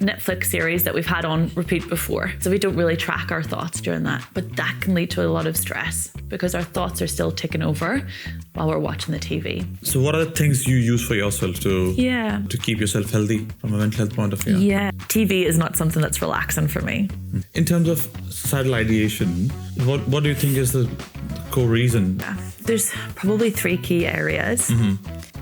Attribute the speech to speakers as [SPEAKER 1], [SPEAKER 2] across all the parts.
[SPEAKER 1] Netflix series that we've had on repeat before. So we don't really track our thoughts during that. But that can lead to a lot of stress because our thoughts are still ticking over while we're watching the TV.
[SPEAKER 2] So what are the things you use for yourself to keep yourself healthy from a mental health point of view?
[SPEAKER 1] Yeah, TV is not something that's relaxing for me.
[SPEAKER 2] In terms of suicidal ideation, what do you think is the core reason?
[SPEAKER 1] There's probably 3 key areas.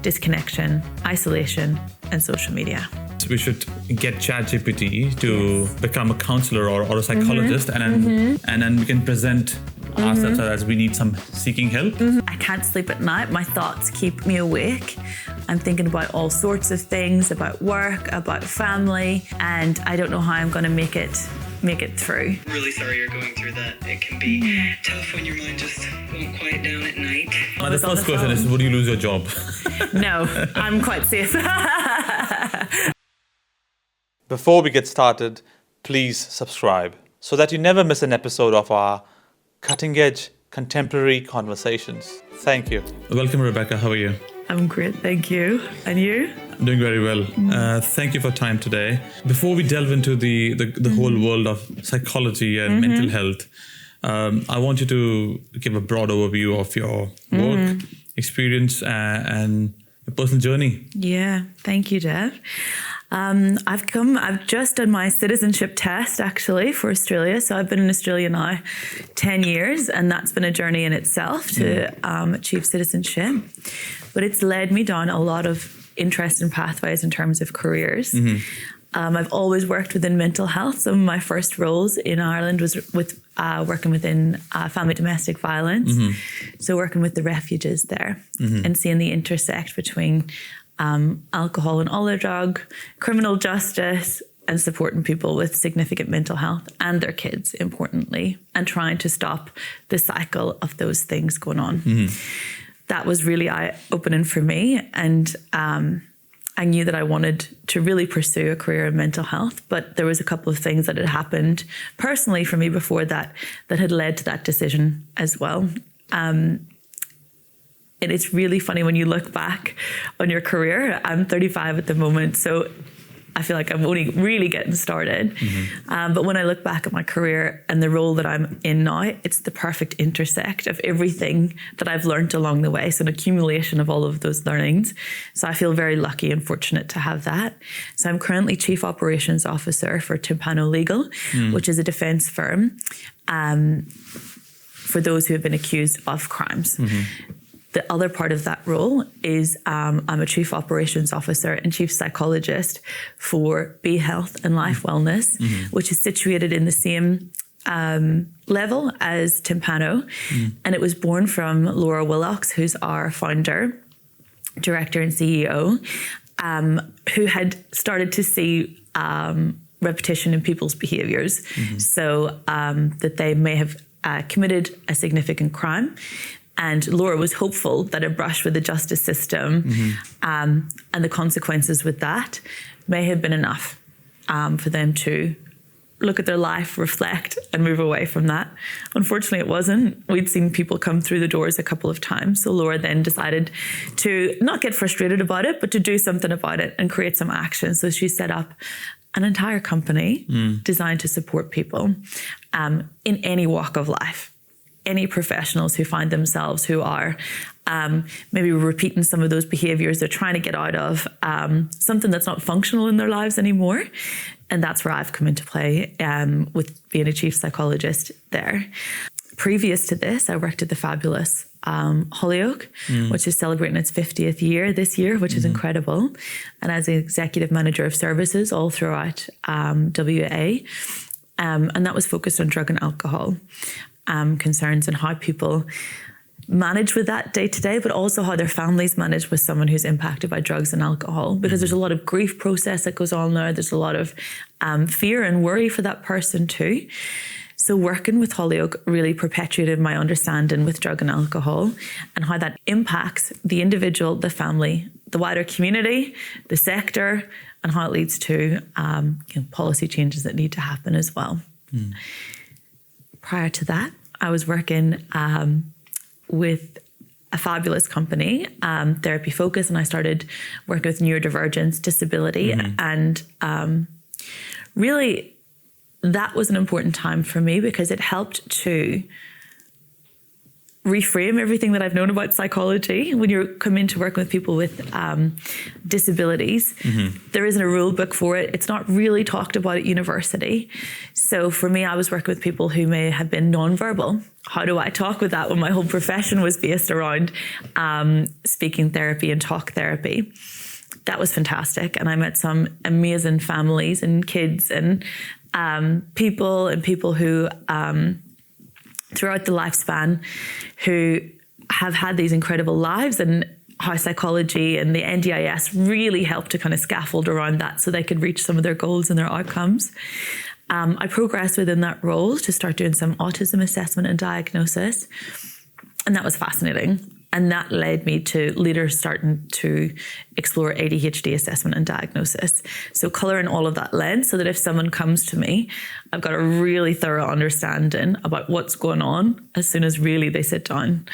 [SPEAKER 1] Disconnection, isolation, and social media.
[SPEAKER 2] So we should get ChatGPT to become a counselor or a psychologist, and then we can present ourselves as we need some seeking help.
[SPEAKER 1] I can't sleep at night. My thoughts keep me awake. I'm thinking about all sorts of things, about work, about family, and I don't know how I'm going to make it through.
[SPEAKER 3] Really sorry you're going through that. It can be tough when your mind just won't quiet down at night.
[SPEAKER 2] The first question is, would you lose your job?
[SPEAKER 1] No, I'm quite safe.
[SPEAKER 4] Before we get started, please subscribe so that you never miss an episode of our cutting-edge contemporary conversations. Thank you.
[SPEAKER 2] Welcome, Rebecca. How are you?
[SPEAKER 1] I'm great, thank you. And you?
[SPEAKER 2] I'm doing very well. Thank you for time today. Before we delve into the whole world of psychology and mental health, I want you to give a broad overview of your work, experience, and your personal journey.
[SPEAKER 1] Yeah, thank you, Dev. I've just done my citizenship test actually for Australia. So I've been in Australia now 10 years, and that's been a journey in itself to achieve citizenship. But it's led me down a lot of interesting pathways in terms of careers. I've always worked within mental health. Some of my first roles in Ireland was with working within family domestic violence. So working with the refuges there and seeing the intersect between alcohol and other drug, criminal justice, and supporting people with significant mental health and their kids, importantly, and trying to stop the cycle of those things going on. That was really eye-opening for me, and I knew that I wanted to really pursue a career in mental health, but there was a couple of things that had happened personally for me before that had led to that decision as well. And it's really funny when you look back on your career. I'm 35 at the moment, so I feel like I'm only really getting started. But when I look back at my career and the role that I'm in now, it's the perfect intersect of everything that I've learned along the way. So an accumulation of all of those learnings. So I feel very lucky and fortunate to have that. So I'm currently Chief Operations Officer for Tympano Legal, which is a defence firm for those who have been accused of crimes. The other part of that role is I'm a Chief Operations Officer and Chief Psychologist for Be Health and Life Wellness, which is situated in the same level as Tympano. And it was born from Laura Willocks, who's our founder, director and CEO, who had started to see repetition in people's behaviours. So that they may have committed a significant crime. And Laura was hopeful that a brush with the justice system and the consequences with that may have been enough for them to look at their life, reflect, and move away from that. Unfortunately, it wasn't. We'd seen people come through the doors a couple of times. So Laura then decided to not get frustrated about it, but to do something about it and create some action. So she set up an entire company designed to support people in any walk of life. Any professionals who find themselves who are maybe repeating some of those behaviors they're trying to get out of, something that's not functional in their lives anymore. And that's where I've come into play with being a chief psychologist there. Previous to this, I worked at the fabulous Hollyoak, which is celebrating its 50th year this year, which is incredible. And as an executive manager of services all throughout WA. And that was focused on drug and alcohol concerns and how people manage with that day to day, but also how their families manage with someone who's impacted by drugs and alcohol, because there's a lot of grief process that goes on there. There's a lot of fear and worry for that person too. So working with Hollyoak really perpetuated my understanding with drug and alcohol and how that impacts the individual, the family, the wider community, the sector, and how it leads to policy changes that need to happen as well. Prior to that, I was working with a fabulous company, Therapy Focus, and I started working with neurodivergence, disability, and really, that was an important time for me because it helped to reframe everything that I've known about psychology. When you come into working with people with disabilities, there isn't a rule book for it. It's not really talked about at university. So for me, I was working with people who may have been nonverbal. How do I talk with that when my whole profession was based around speaking therapy and talk therapy? That was fantastic. And I met some amazing families and kids and people who throughout the lifespan who have had these incredible lives, and how psychology and the NDIS really helped to kind of scaffold around that so they could reach some of their goals and their outcomes. I progressed within that role to start doing some autism assessment and diagnosis, and that was fascinating. And that led me to later starting to explore ADHD assessment and diagnosis. So colouring all of that lens so that if someone comes to me, I've got a really thorough understanding about what's going on as soon as really they sit down,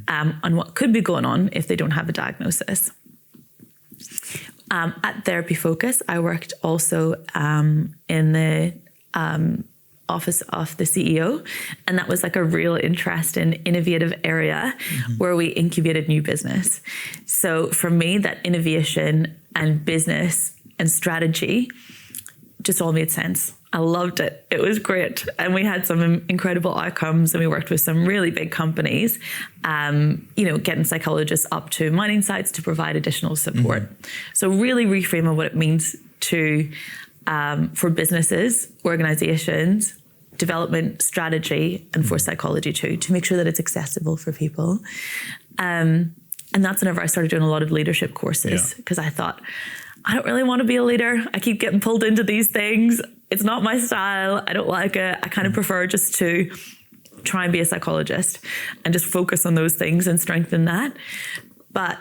[SPEAKER 1] and what could be going on if they don't have a diagnosis. At Therapy Focus, I worked also in the office of the CEO, and that was like a real interest in innovative area where we incubated new business. So for me, that innovation and business and strategy just all made sense. I loved it. It was great. And we had some incredible outcomes, and we worked with some really big companies, getting psychologists up to mining sites to provide additional support. So really reframing what it means to for businesses, organizations, development strategy, and for psychology too, to make sure that it's accessible for people. And that's whenever I started doing a lot of leadership courses, because I thought, I don't really want to be a leader. I keep getting pulled into these things. It's not my style. I don't like it. I kind of prefer just to try and be a psychologist and just focus on those things and strengthen that. But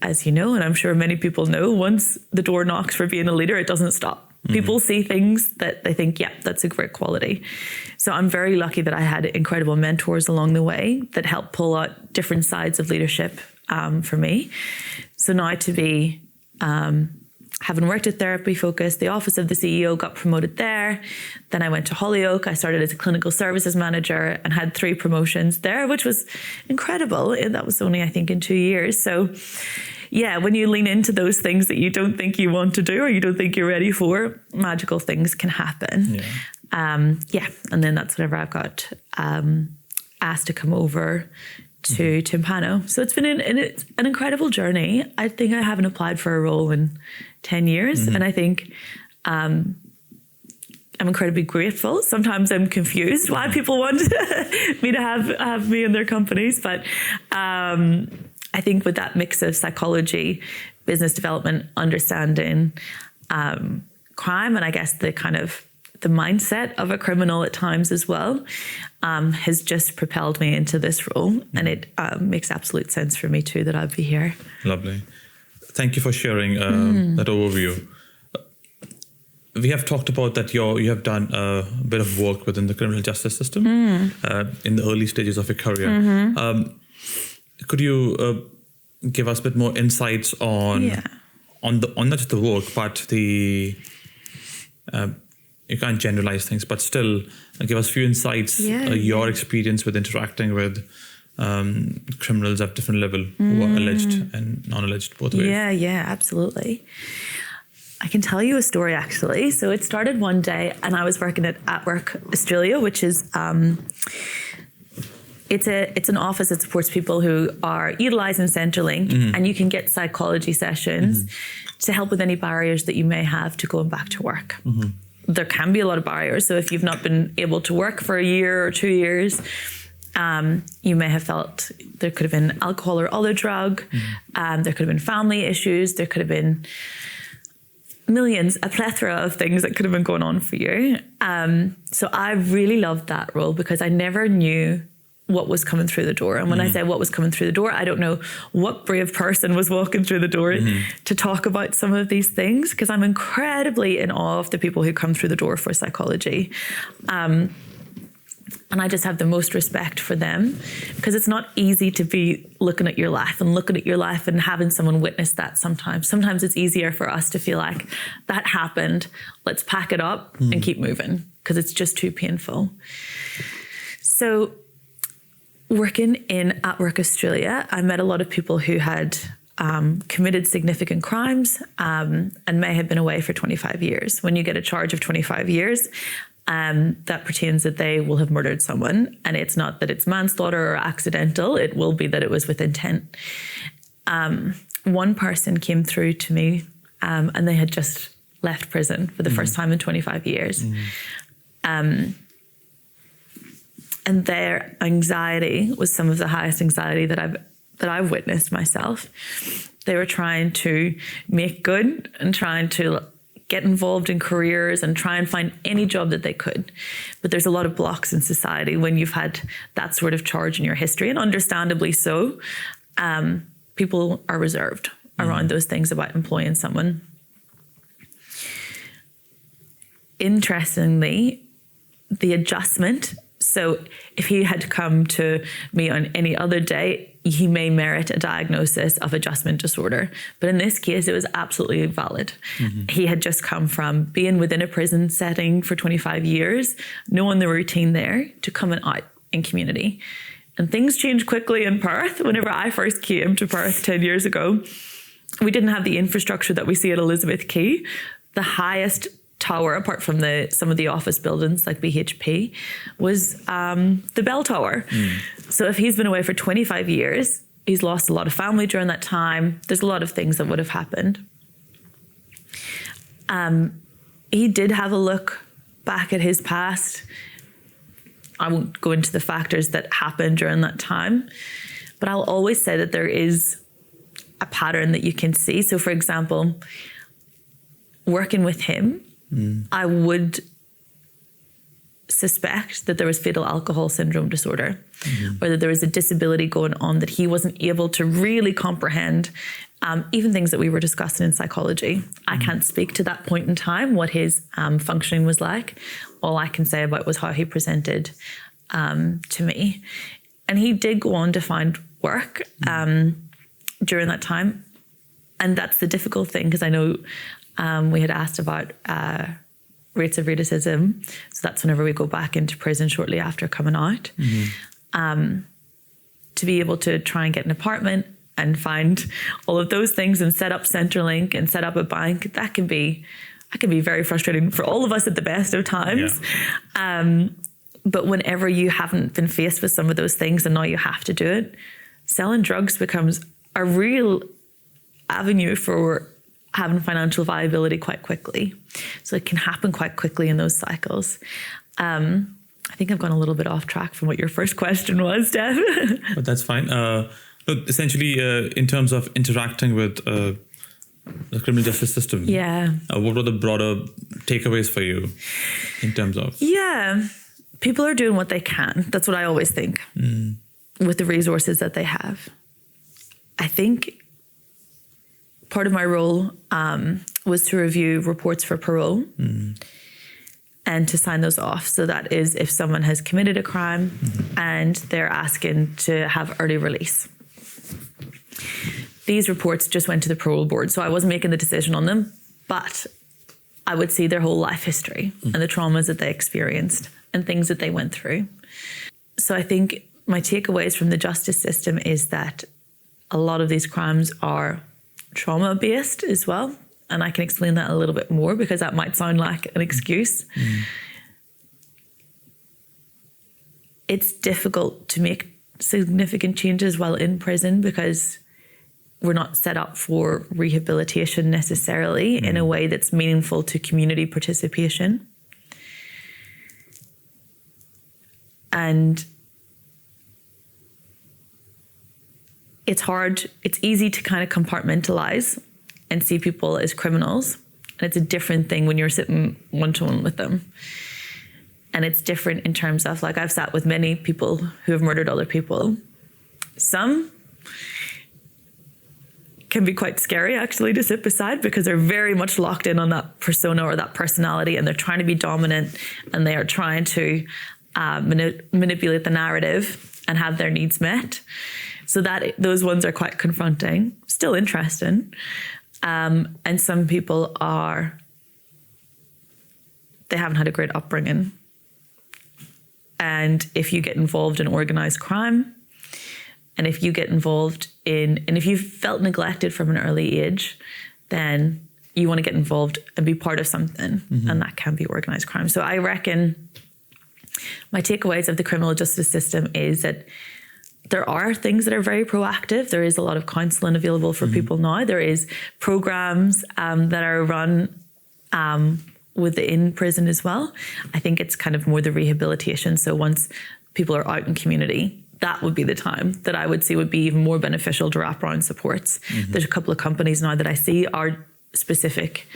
[SPEAKER 1] as you know, and I'm sure many people know, once the door knocks for being a leader, it doesn't stop. People see things that they think, yeah, that's a great quality. So I'm very lucky that I had incredible mentors along the way that helped pull out different sides of leadership for me. So now to be, having worked at Therapy Focus, the office of the CEO, got promoted there. Then I went to Hollyoak. I started as a clinical services manager and had 3 promotions there, which was incredible. And that was only, I think, in 2 years. So yeah, when you lean into those things that you don't think you want to do or you don't think you're ready for, magical things can happen. And then that's whenever I've got asked to come over to Timpano. So it's been an incredible journey. I think I haven't applied for a role in 10 years. And I think I'm incredibly grateful. Sometimes I'm confused why people want me to have me in their companies. But I think with that mix of psychology, business development, understanding crime, and I guess the kind of the mindset of a criminal at times as well, has just propelled me into this role. And it makes absolute sense for me too that I'll be here. Lovely.
[SPEAKER 2] Thank you for sharing that overview. We have talked about that you have done a bit of work within the criminal justice system in the early stages of your career. Could you give us a bit more insights on not just the work, but the you can't generalize things, but still give us a few insights, your experience with interacting with criminals at different level, who are alleged and non-alleged, both ways.
[SPEAKER 1] Yeah, absolutely. I can tell you a story, actually. So it started one day, and I was working at Work Australia, which is it's an office that supports people who are utilising Centrelink, and you can get psychology sessions to help with any barriers that you may have to going back to work. There can be a lot of barriers. So if you've not been able to work for a year or 2 years, you may have felt there could have been alcohol or other drug. There could have been family issues. There could have been a plethora of things that could have been going on for you. So I really loved that role because I never knew what was coming through the door. And when I say what was coming through the door, I don't know what brave person was walking through the door to talk about some of these things, because I'm incredibly in awe of the people who come through the door for psychology. And I just have the most respect for them, because it's not easy to be looking at your life and having someone witness that sometimes. Sometimes it's easier for us to feel like that happened, let's pack it up and keep moving, because it's just too painful. So working in At Work Australia, I met a lot of people who had committed significant crimes and may have been away for 25 years. When you get a charge of 25 years, that pertains that they will have murdered someone, and it's not that it's manslaughter or accidental, it will be that it was with intent. One person came through to me and they had just left prison for the first time in 25 years. And their anxiety was some of the highest anxiety that I've witnessed myself. They were trying to make good and trying to get involved in careers and try and find any job that they could. But there's a lot of blocks in society when you've had that sort of charge in your history, and understandably so. People are reserved around those things about employing someone. Interestingly, the adjustment, so if he had come to me on any other day, he may merit a diagnosis of adjustment disorder. But in this case, it was absolutely valid. He had just come from being within a prison setting for 25 years, knowing the routine there, to coming out in community. And things changed quickly in Perth. Whenever I first came to Perth 10 years ago, we didn't have the infrastructure that we see at Elizabeth Quay. The highest tower, apart from some of the office buildings like BHP, was the Bell Tower. So if he's been away for 25 years, he's lost a lot of family during that time. There's a lot of things that would have happened. He did have a look back at his past. I won't go into the factors that happened during that time, but I'll always say that there is a pattern that you can see. So for example, working with him, I would suspect that there was fetal alcohol syndrome disorder, or that there was a disability going on that he wasn't able to really comprehend, even things that we were discussing in psychology. I can't speak to that point in time what his functioning was like. All I can say about was how he presented to me. And he did go on to find work during that time. And that's the difficult thing, because I know we had asked about rates of recidivism. So that's whenever we go back into prison shortly after coming out. To be able to try and get an apartment and find all of those things and set up Centrelink and set up a bank, that can be very frustrating for all of us at the best of times. But whenever you haven't been faced with some of those things and now you have to do it, selling drugs becomes a real avenue for having financial viability quite quickly. So it can happen quite quickly in those cycles. I think I've gone a little bit off track from what your first question was, Dev.
[SPEAKER 2] But that's fine. Essentially, in terms of interacting with the criminal justice system, what were the broader takeaways for you in terms of?
[SPEAKER 1] People are doing what they can. That's what I always think with the resources that they have. I think part of my role was to review reports for parole and to sign those off. So that is if someone has committed a crime and they're asking to have early release. These reports just went to the parole board, so I wasn't making the decision on them, but I would see their whole life history and the traumas that they experienced and things that they went through. So I think my takeaways from the justice system is that a lot of these crimes are trauma-based as well. And I can explain that a little bit more, because that might sound like an excuse. It's difficult to make significant changes while in prison because we're not set up for rehabilitation necessarily in a way that's meaningful to community participation. And it's hard, it's easy to kind of compartmentalize and see people as criminals. And it's a different thing when you're sitting one-to-one with them. And it's different in terms of, like, I've sat with many people who have murdered other people. Some can be quite scary, actually, to sit beside, because they're very much locked in on that persona or that personality, and they're trying to be dominant, and they are trying to manipulate the narrative and have their needs met. So that those ones are quite confronting, still interesting. And some people they haven't had a great upbringing. And if you get involved in organized crime, and if you get involved and if you felt neglected from an early age, then you want to get involved and be part of something, and that can be organized crime. So I reckon my takeaways of the criminal justice system is that there are things that are very proactive. There is a lot of counselling available for people now. There is programs that are run within prison as well. I think it's kind of more the rehabilitation. So once people are out in community, that would be the time that I would see would be even more beneficial to wrap around supports. There's a couple of companies now that I see are specific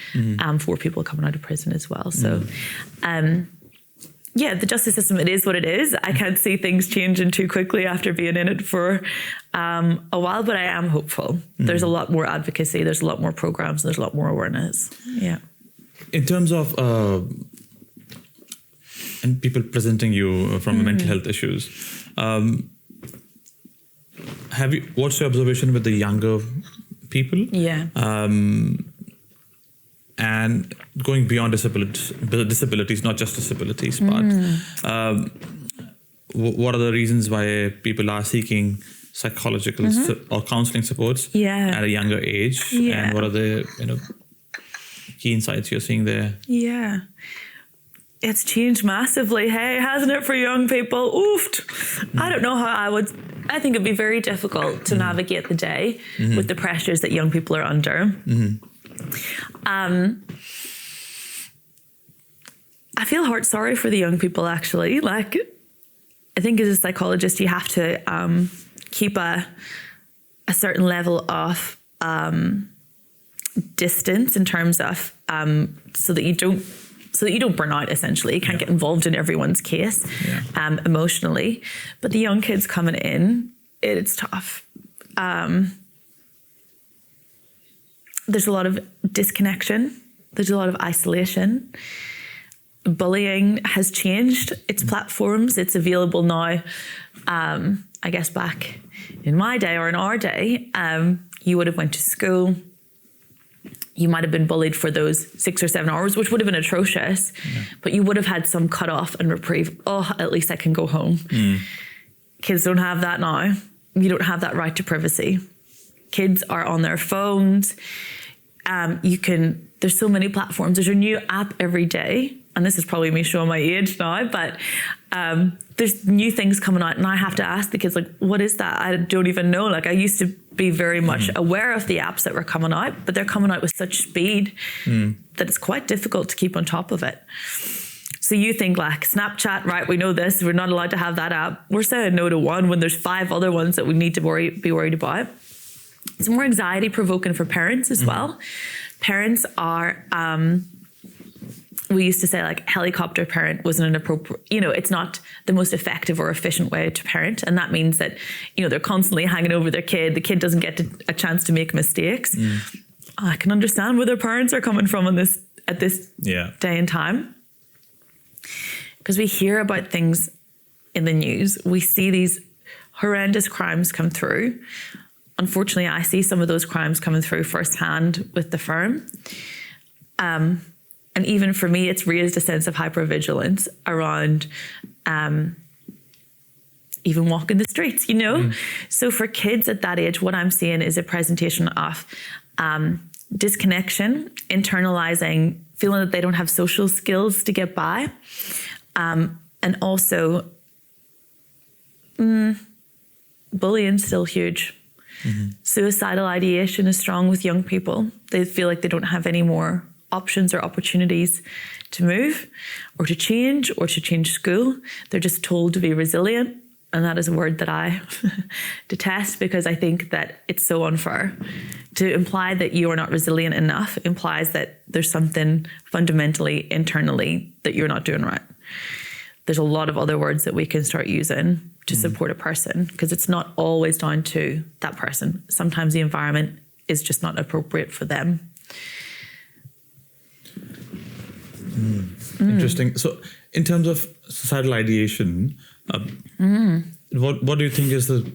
[SPEAKER 1] for people coming out of prison as well. So, yeah, the justice system, it is what it is. I can't see things changing too quickly after being in it for a while, but I am hopeful. There's a lot more advocacy, there's a lot more programs, there's a lot more awareness. Yeah.
[SPEAKER 2] In terms of and people presenting you from mental health issues, what's your observation with the younger people?
[SPEAKER 1] Yeah.
[SPEAKER 2] And going beyond disabilities, not just disabilities, but what are the reasons why people are seeking psychological or counseling supports at a younger age?
[SPEAKER 1] Yeah.
[SPEAKER 2] And what are the key insights you're seeing there?
[SPEAKER 1] Yeah. It's changed massively, hey, hasn't it, for young people? Oofed. I don't know how I think it'd be very difficult to navigate the day with the pressures that young people are under. I feel sorry for the young people, actually. Like, I think as a psychologist, you have to keep a certain level of distance in terms of so that you don't burn out, essentially. You can't get involved in everyone's case emotionally. But the young kids coming in, it's tough. There's a lot of disconnection. There's a lot of isolation. Bullying has changed its platforms. It's available now. I guess back in my day or in our day, you would have went to school. You might have been bullied for those 6 or 7 hours, which would have been atrocious, but you would have had some cut off and reprieve. Oh, at least I can go home. Kids don't have that now. You don't have that right to privacy. Kids are on their phones. There's so many platforms. There's a new app every day. And this is probably me showing my age now, but there's new things coming out, and I have to ask the kids, like, what is that? I don't even know. Like, I used to be very much aware of the apps that were coming out, but they're coming out with such speed that it's quite difficult to keep on top of it. So you think, like, Snapchat, right, we know this, we're not allowed to have that app. We're saying no to one when there's 5 other ones that we need to be worried about. It's more anxiety provoking for parents as well. Parents are... we used to say, like, helicopter parent wasn't an appropriate, it's not the most effective or efficient way to parent. And that means that, they're constantly hanging over their kid. The kid doesn't get a chance to make mistakes. I can understand where their parents are coming from at this day and time. Because we hear about things in the news. We see these horrendous crimes come through. Unfortunately, I see some of those crimes coming through firsthand with the firm. And even for me, it's raised a sense of hypervigilance around even walking the streets, So for kids at that age, what I'm seeing is a presentation of disconnection, internalizing, feeling that they don't have social skills to get by, and also bullying's still huge. Suicidal ideation is strong with young people. They feel like they don't have any more options or opportunities to move or to change school. They're just told to be resilient. And that is a word that I detest, because I think that it's so unfair. To imply that you are not resilient enough implies that there's something fundamentally internally that you're not doing right. There's a lot of other words that we can start using to support a person, because it's not always down to that person. Sometimes the environment is just not appropriate for them.
[SPEAKER 2] Interesting. So in terms of suicidal ideation, what do you think is the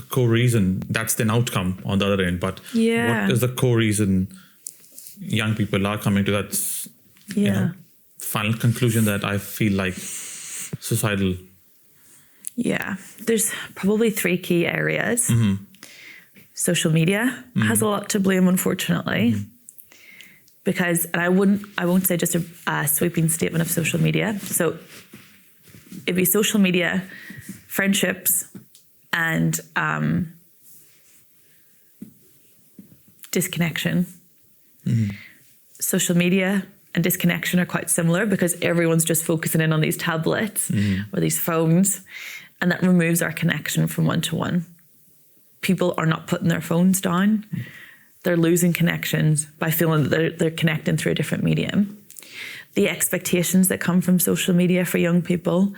[SPEAKER 2] core reason? That's an outcome on the other end, but what is the core reason young people are coming to that final conclusion that I feel like suicidal?
[SPEAKER 1] Yeah, there's probably 3 key areas. Social media has a lot to blame, unfortunately, because, and I won't say just a sweeping statement of social media. So it'd be social media, friendships, and disconnection. Social media and disconnection are quite similar because everyone's just focusing in on these tablets or these phones, and that removes our connection from one-to-one. People are not putting their phones down. They're losing connections by feeling that they're connecting through a different medium. The expectations that come from social media for young people,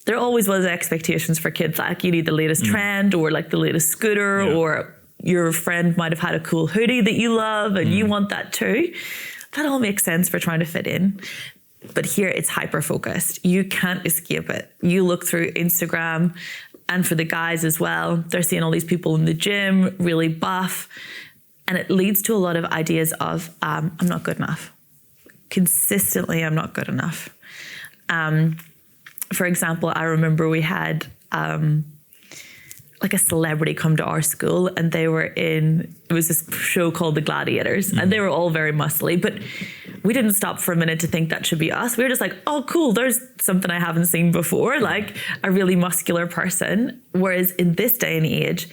[SPEAKER 1] there always was expectations for kids, like you need the latest trend or like the latest scooter, or your friend might have had a cool hoodie that you love and you want that too. That all makes sense for trying to fit in. But here it's hyper-focused. You can't escape it. You look through Instagram, and for the guys as well, they're seeing all these people in the gym, really buff. And it leads to a lot of ideas of, I'm not good enough. Consistently, I'm not good enough. For example, I remember we had like a celebrity come to our school, and they were it was this show called The Gladiators, and they were all very muscly, but we didn't stop for a minute to think that should be us. We were just like, oh, cool, there's something I haven't seen before, like a really muscular person. Whereas in this day and age,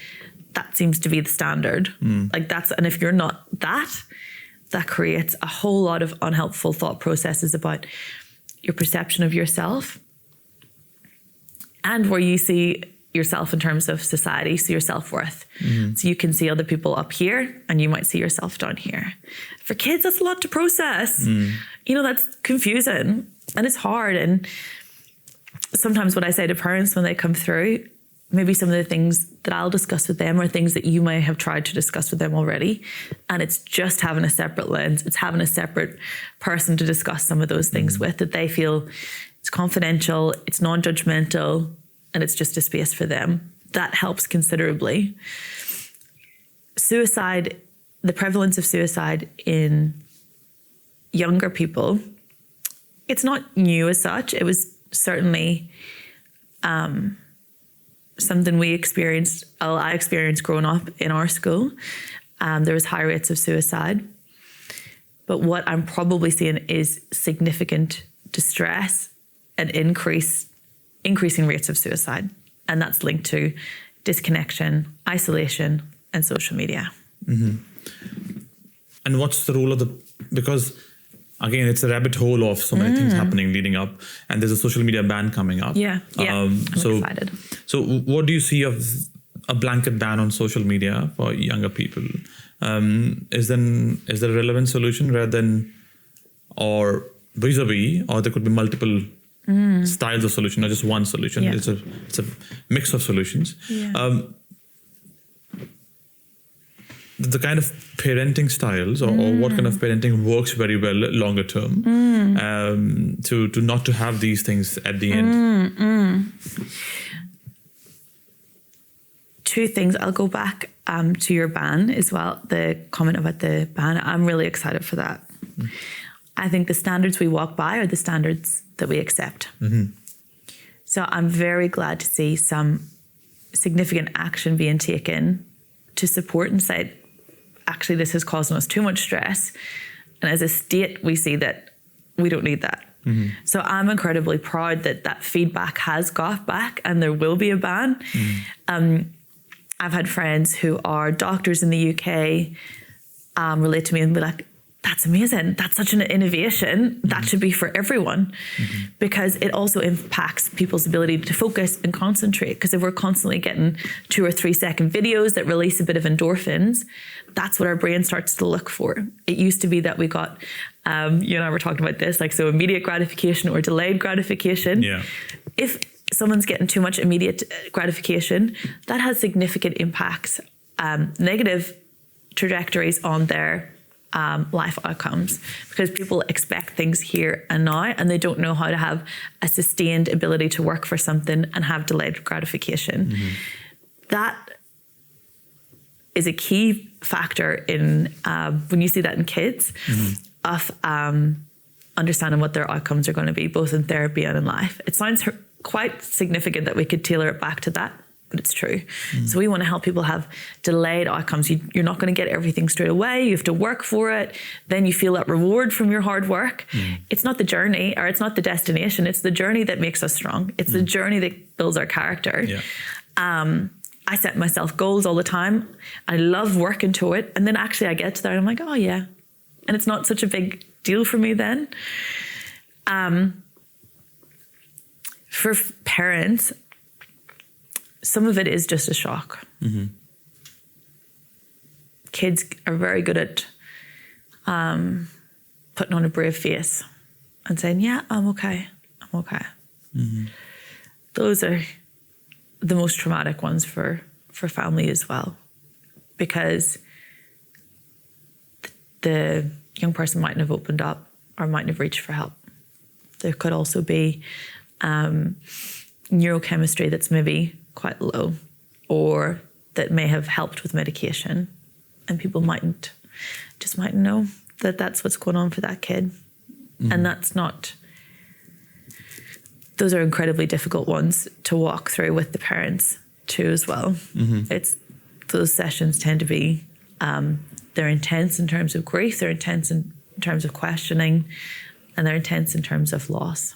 [SPEAKER 1] that seems to be the standard. Like and if you're not that creates a whole lot of unhelpful thought processes about your perception of yourself and where you see yourself in terms of society, so your self-worth. So you can see other people up here and you might see yourself down here. For kids, that's a lot to process. That's confusing and it's hard. And sometimes what I say to parents when they come through, maybe some of the things that I'll discuss with them are things that you may have tried to discuss with them already. And it's just having a separate lens. It's having a separate person to discuss some of those things with, that they feel it's confidential, it's non-judgmental, and it's just a space for them. That helps considerably. Suicide, the prevalence of suicide in younger people, it's not new as such. It was certainly something I experienced growing up in our school. There was high rates of suicide. But what I'm probably seeing is significant distress and increasing rates of suicide. And that's linked to disconnection, isolation, and social media.
[SPEAKER 2] And what's the role of because again, it's a rabbit hole of so many things happening leading up, and there's a social media ban coming up.
[SPEAKER 1] I'm excited.
[SPEAKER 2] So what do you see of a blanket ban on social media for younger people? Is there a relevant solution rather than, or vis-a-vis, or there could be multiple styles of solution, not just one solution. It's a mix of solutions. The kind of parenting styles or what kind of parenting works very well longer term to not to have these things at the end.
[SPEAKER 1] 2 things. I'll go back to your ban as well, the comment about the ban. I'm really excited for that. I think the standards we walk by are the standards that we accept. So I'm very glad to see some significant action being taken to support and say, actually, this is causing us too much stress. And as a state, we see that we don't need that. So I'm incredibly proud that feedback has got back and there will be a ban. I've had friends who are doctors in the UK relate to me and be like, that's amazing. That's such an innovation. That should be for everyone because it also impacts people's ability to focus and concentrate. Because if we're constantly getting 2 or 3 second videos that release a bit of endorphins, that's what our brain starts to look for. It used to be that we got, you and I were talking about this, like so immediate gratification or delayed gratification. If someone's getting too much immediate gratification, that has significant impacts, negative trajectories on their life outcomes, because people expect things here and now, and they don't know how to have a sustained ability to work for something and have delayed gratification. That is a key factor in when you see that in kids, of understanding what their outcomes are going to be, both in therapy and in life. It sounds quite significant that we could tailor it back to that, but it's true. So we want to help people have delayed outcomes. You're not going to get everything straight away. You have to work for it. Then you feel that reward from your hard work. It's not the journey, or it's not the destination. It's the journey that makes us strong. It's the journey that builds our character. I set myself goals all the time. I love working to it. And then actually I get to there and I'm like, oh yeah. And it's not such a big deal for me then. For parents, some of it is just a shock. Kids are very good at putting on a brave face and saying, yeah, I'm okay. I'm okay. Those are the most traumatic ones for family as well, because the young person mightn't have opened up or mightn't have reached for help. There could also be neurochemistry that's maybe quite low, or that may have helped with medication, and people mightn't know that that's what's going on for that kid. And that's not, those are incredibly difficult ones to walk through with the parents too as well. It's, those sessions tend to be, they're intense in terms of grief, they're intense in terms of questioning, and they're intense in terms of loss.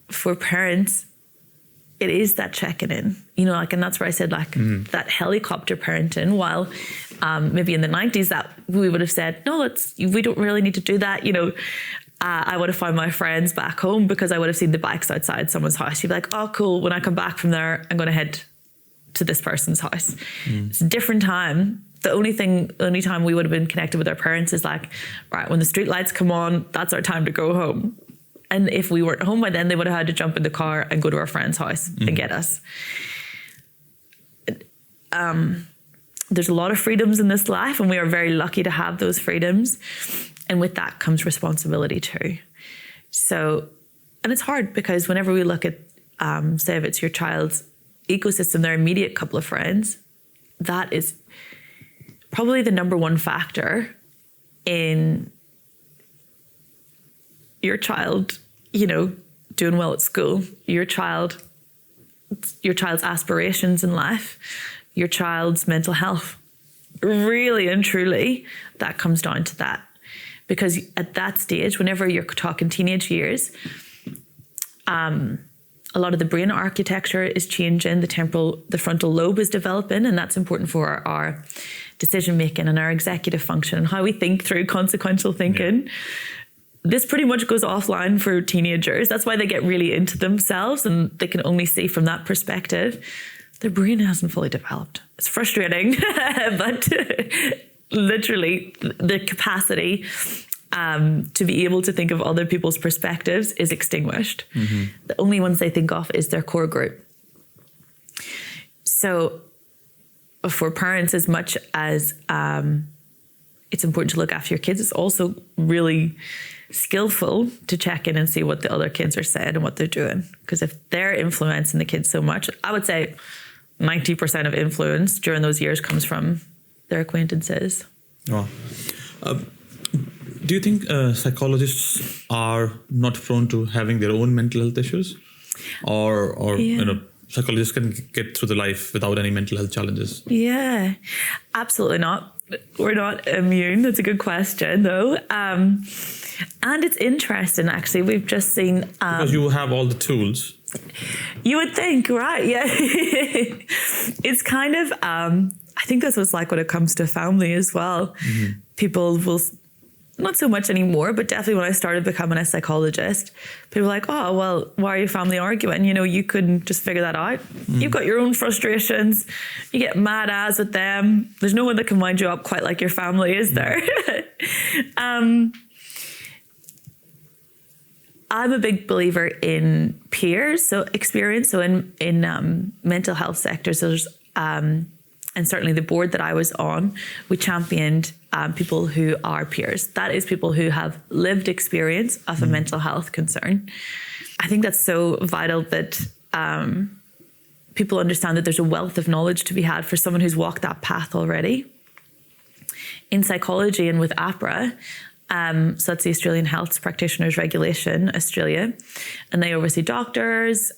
[SPEAKER 1] For parents, it is that checking in, you know, like, and that's where I said, like, that helicopter parenting, while maybe in the 90s that we would have said, no, we don't really need to do that, you know. I would have found my friends back home because I would have seen the bikes outside someone's house. You'd be like, oh, cool. When I come back from there, I'm going to head to this person's house. It's a different time. The only time we would have been connected with our parents is like, right, when the street lights come on, that's our time to go home. And if we weren't home by then, they would have had to jump in the car and go to our friend's house and get us. There's a lot of freedoms in this life, and we are very lucky to have those freedoms. And with that comes responsibility too. So, and it's hard because whenever we look at, say if it's your child's ecosystem, their immediate couple of friends, that is probably the number one factor in your child, you know, doing well at school, your child's aspirations in life, your child's mental health. Really and truly, that comes down to that. Because at that stage, whenever you're talking teenage years, a lot of the brain architecture is changing, the frontal lobe is developing, and that's important for our decision-making and our executive function and how we think through consequential thinking. This pretty much goes offline for teenagers. That's why they get really into themselves, and they can only see from that perspective. Their brain hasn't fully developed. It's frustrating, but literally the capacity to be able to think of other people's perspectives is extinguished. The only ones they think of is their core group. So for parents, as much as it's important to look after your kids, it's also really skillful to check in and see what the other kids are saying and what they're doing. Because if they're influencing the kids so much, I would say 90% of influence during those years comes from their acquaintances.
[SPEAKER 2] Wow. Do you think psychologists are not prone to having their own mental health issues, or you know, psychologists can get through the life without any mental health challenges? Yeah,
[SPEAKER 1] absolutely not. We're not immune. That's a good question, though. And it's interesting, actually. We've just seen
[SPEAKER 2] because you have all the tools.
[SPEAKER 1] You would think, right? Yeah. It's kind of. I think this was like when it comes to family as well. People will, not so much anymore, but definitely when I started becoming a psychologist, people were like, oh, well, why are your family arguing? You know, you couldn't just figure that out. You've got your own frustrations. You get mad as with them. There's no one that can wind you up quite like your family, is there? I'm a big believer in peers, so experience. So in mental health sectors, there's and certainly the board that I was on, we championed people who are peers. That is people who have lived experience of a mental health concern. I think that's so vital that people understand that there's a wealth of knowledge to be had for someone who's walked that path already. In psychology and with APRA, so that's the Australian Health Practitioners Regulation, Australia, and they oversee doctors.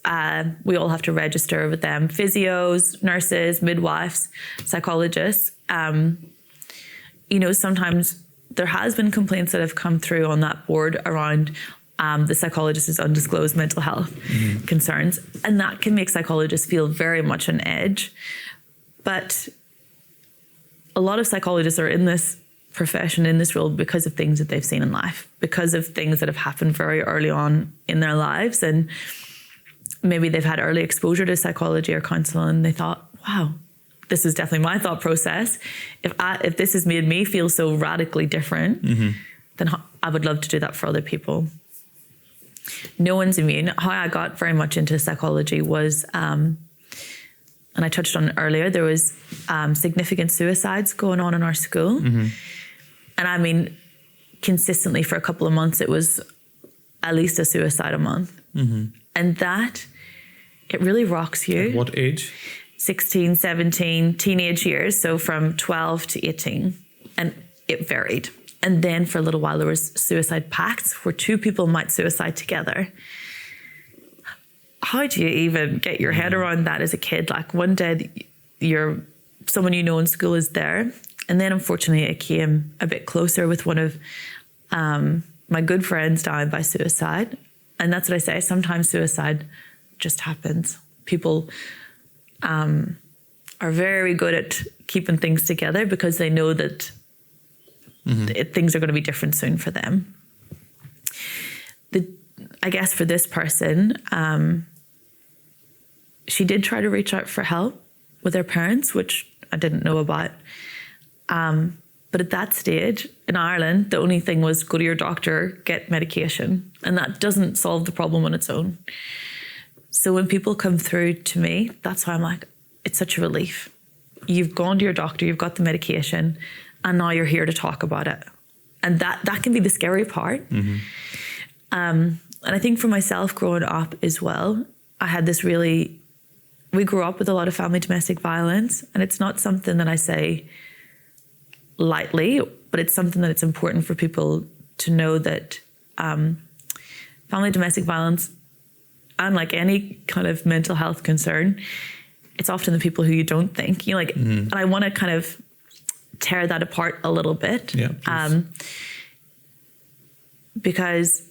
[SPEAKER 1] We all have to register with them, physios, nurses, midwives, psychologists. Sometimes there has been complaints that have come through on that board around the psychologist's undisclosed mental health concerns, and that can make psychologists feel very much on edge. But a lot of psychologists are in this profession, in this role, because of things that they've seen in life, because of things that have happened very early on in their lives. And maybe they've had early exposure to psychology or counselling, and they thought, wow, this is definitely my thought process. If this has made me feel so radically different, then I would love to do that for other people. No one's immune. How I got very much into psychology was, and I touched on it earlier, there was significant suicides going on in our school. And I mean, consistently for a couple of months, it was at least a suicide a month. And that, it really rocks you.
[SPEAKER 2] At what age?
[SPEAKER 1] 16, 17, teenage years. So from 12 to 18. And it varied. And then for a little while, there was suicide pacts where two people might suicide together. How do you even get your head around that as a kid? Like one day, someone you know in school is there. And then unfortunately, it came a bit closer with one of my good friends dying by suicide. And that's what I say. Sometimes suicide just happens. People are very good at keeping things together because they know that things are going to be different soon for them. I guess for this person, she did try to reach out for help with her parents, which I didn't know about. But at that stage in Ireland, the only thing was go to your doctor, get medication. And that doesn't solve the problem on its own. So when people come through to me, that's why I'm like, it's such a relief. You've gone to your doctor, you've got the medication, and now you're here to talk about it. And that can be the scary part. And I think for myself growing up as well, I had this we grew up with a lot of family domestic violence, and it's not something that I say lightly, but it's something that it's important for people to know that family domestic violence, unlike any kind of mental health concern, it's often the people who you don't think. And I want to kind of tear that apart a little bit. Because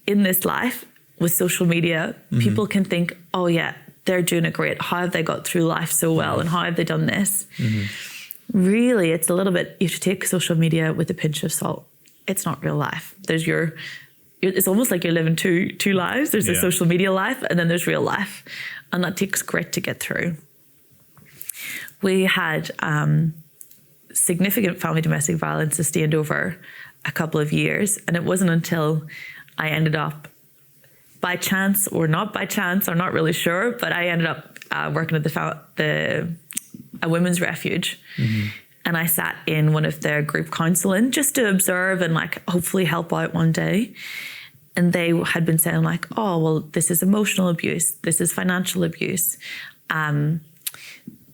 [SPEAKER 1] in this life with social media, people can think, oh yeah, they're doing it great. How have they got through life so well? And how have they done this? Really, it's a little bit, you have to take social media with a pinch of salt. It's not real life. There's it's almost like you're living two lives. There's a social media life, and then there's real life. And that takes grit to get through. We had significant family domestic violence sustained over a couple of years. And it wasn't until I ended up, by chance or not by chance, I'm not really sure, but I ended up working at a women's refuge. And I sat in one of their group counselling just to observe and hopefully help out one day. And they had been saying oh, well, this is emotional abuse. This is financial abuse.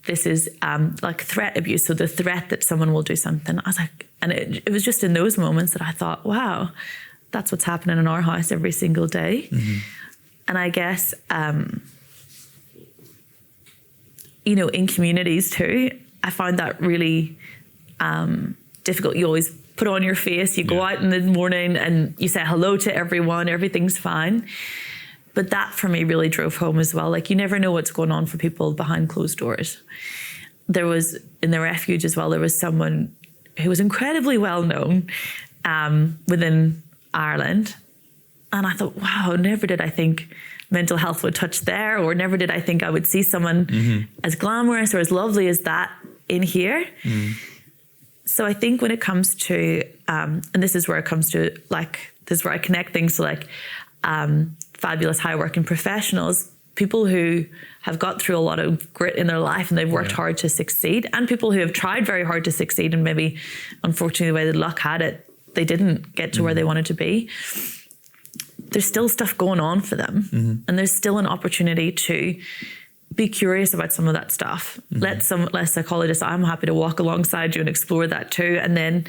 [SPEAKER 1] This is threat abuse. So the threat that someone will do something. I was like, and it was just in those moments that I thought, wow, that's what's happening in our house every single day. And I guess, in communities too, I found that really difficult. You always put on your face, you go out in the morning and you say hello to everyone, everything's fine. But that for me really drove home as well. You never know what's going on for people behind closed doors. There was, in the refuge as well, there was someone who was incredibly well known within Ireland. And I thought, wow, never did I think mental health would touch there, or never did I think I would see someone as glamorous or as lovely as that in here. So I think when it comes to, and this is where it comes to this is where I connect things to fabulous high working professionals, people who have got through a lot of grit in their life and they've worked hard to succeed, and people who have tried very hard to succeed and maybe, unfortunately, the way the luck had it, they didn't get to where they wanted to be. There's still stuff going on for them, and there's still an opportunity to be curious about some of that stuff. Let psychologists, I'm happy to walk alongside you and explore that too, and then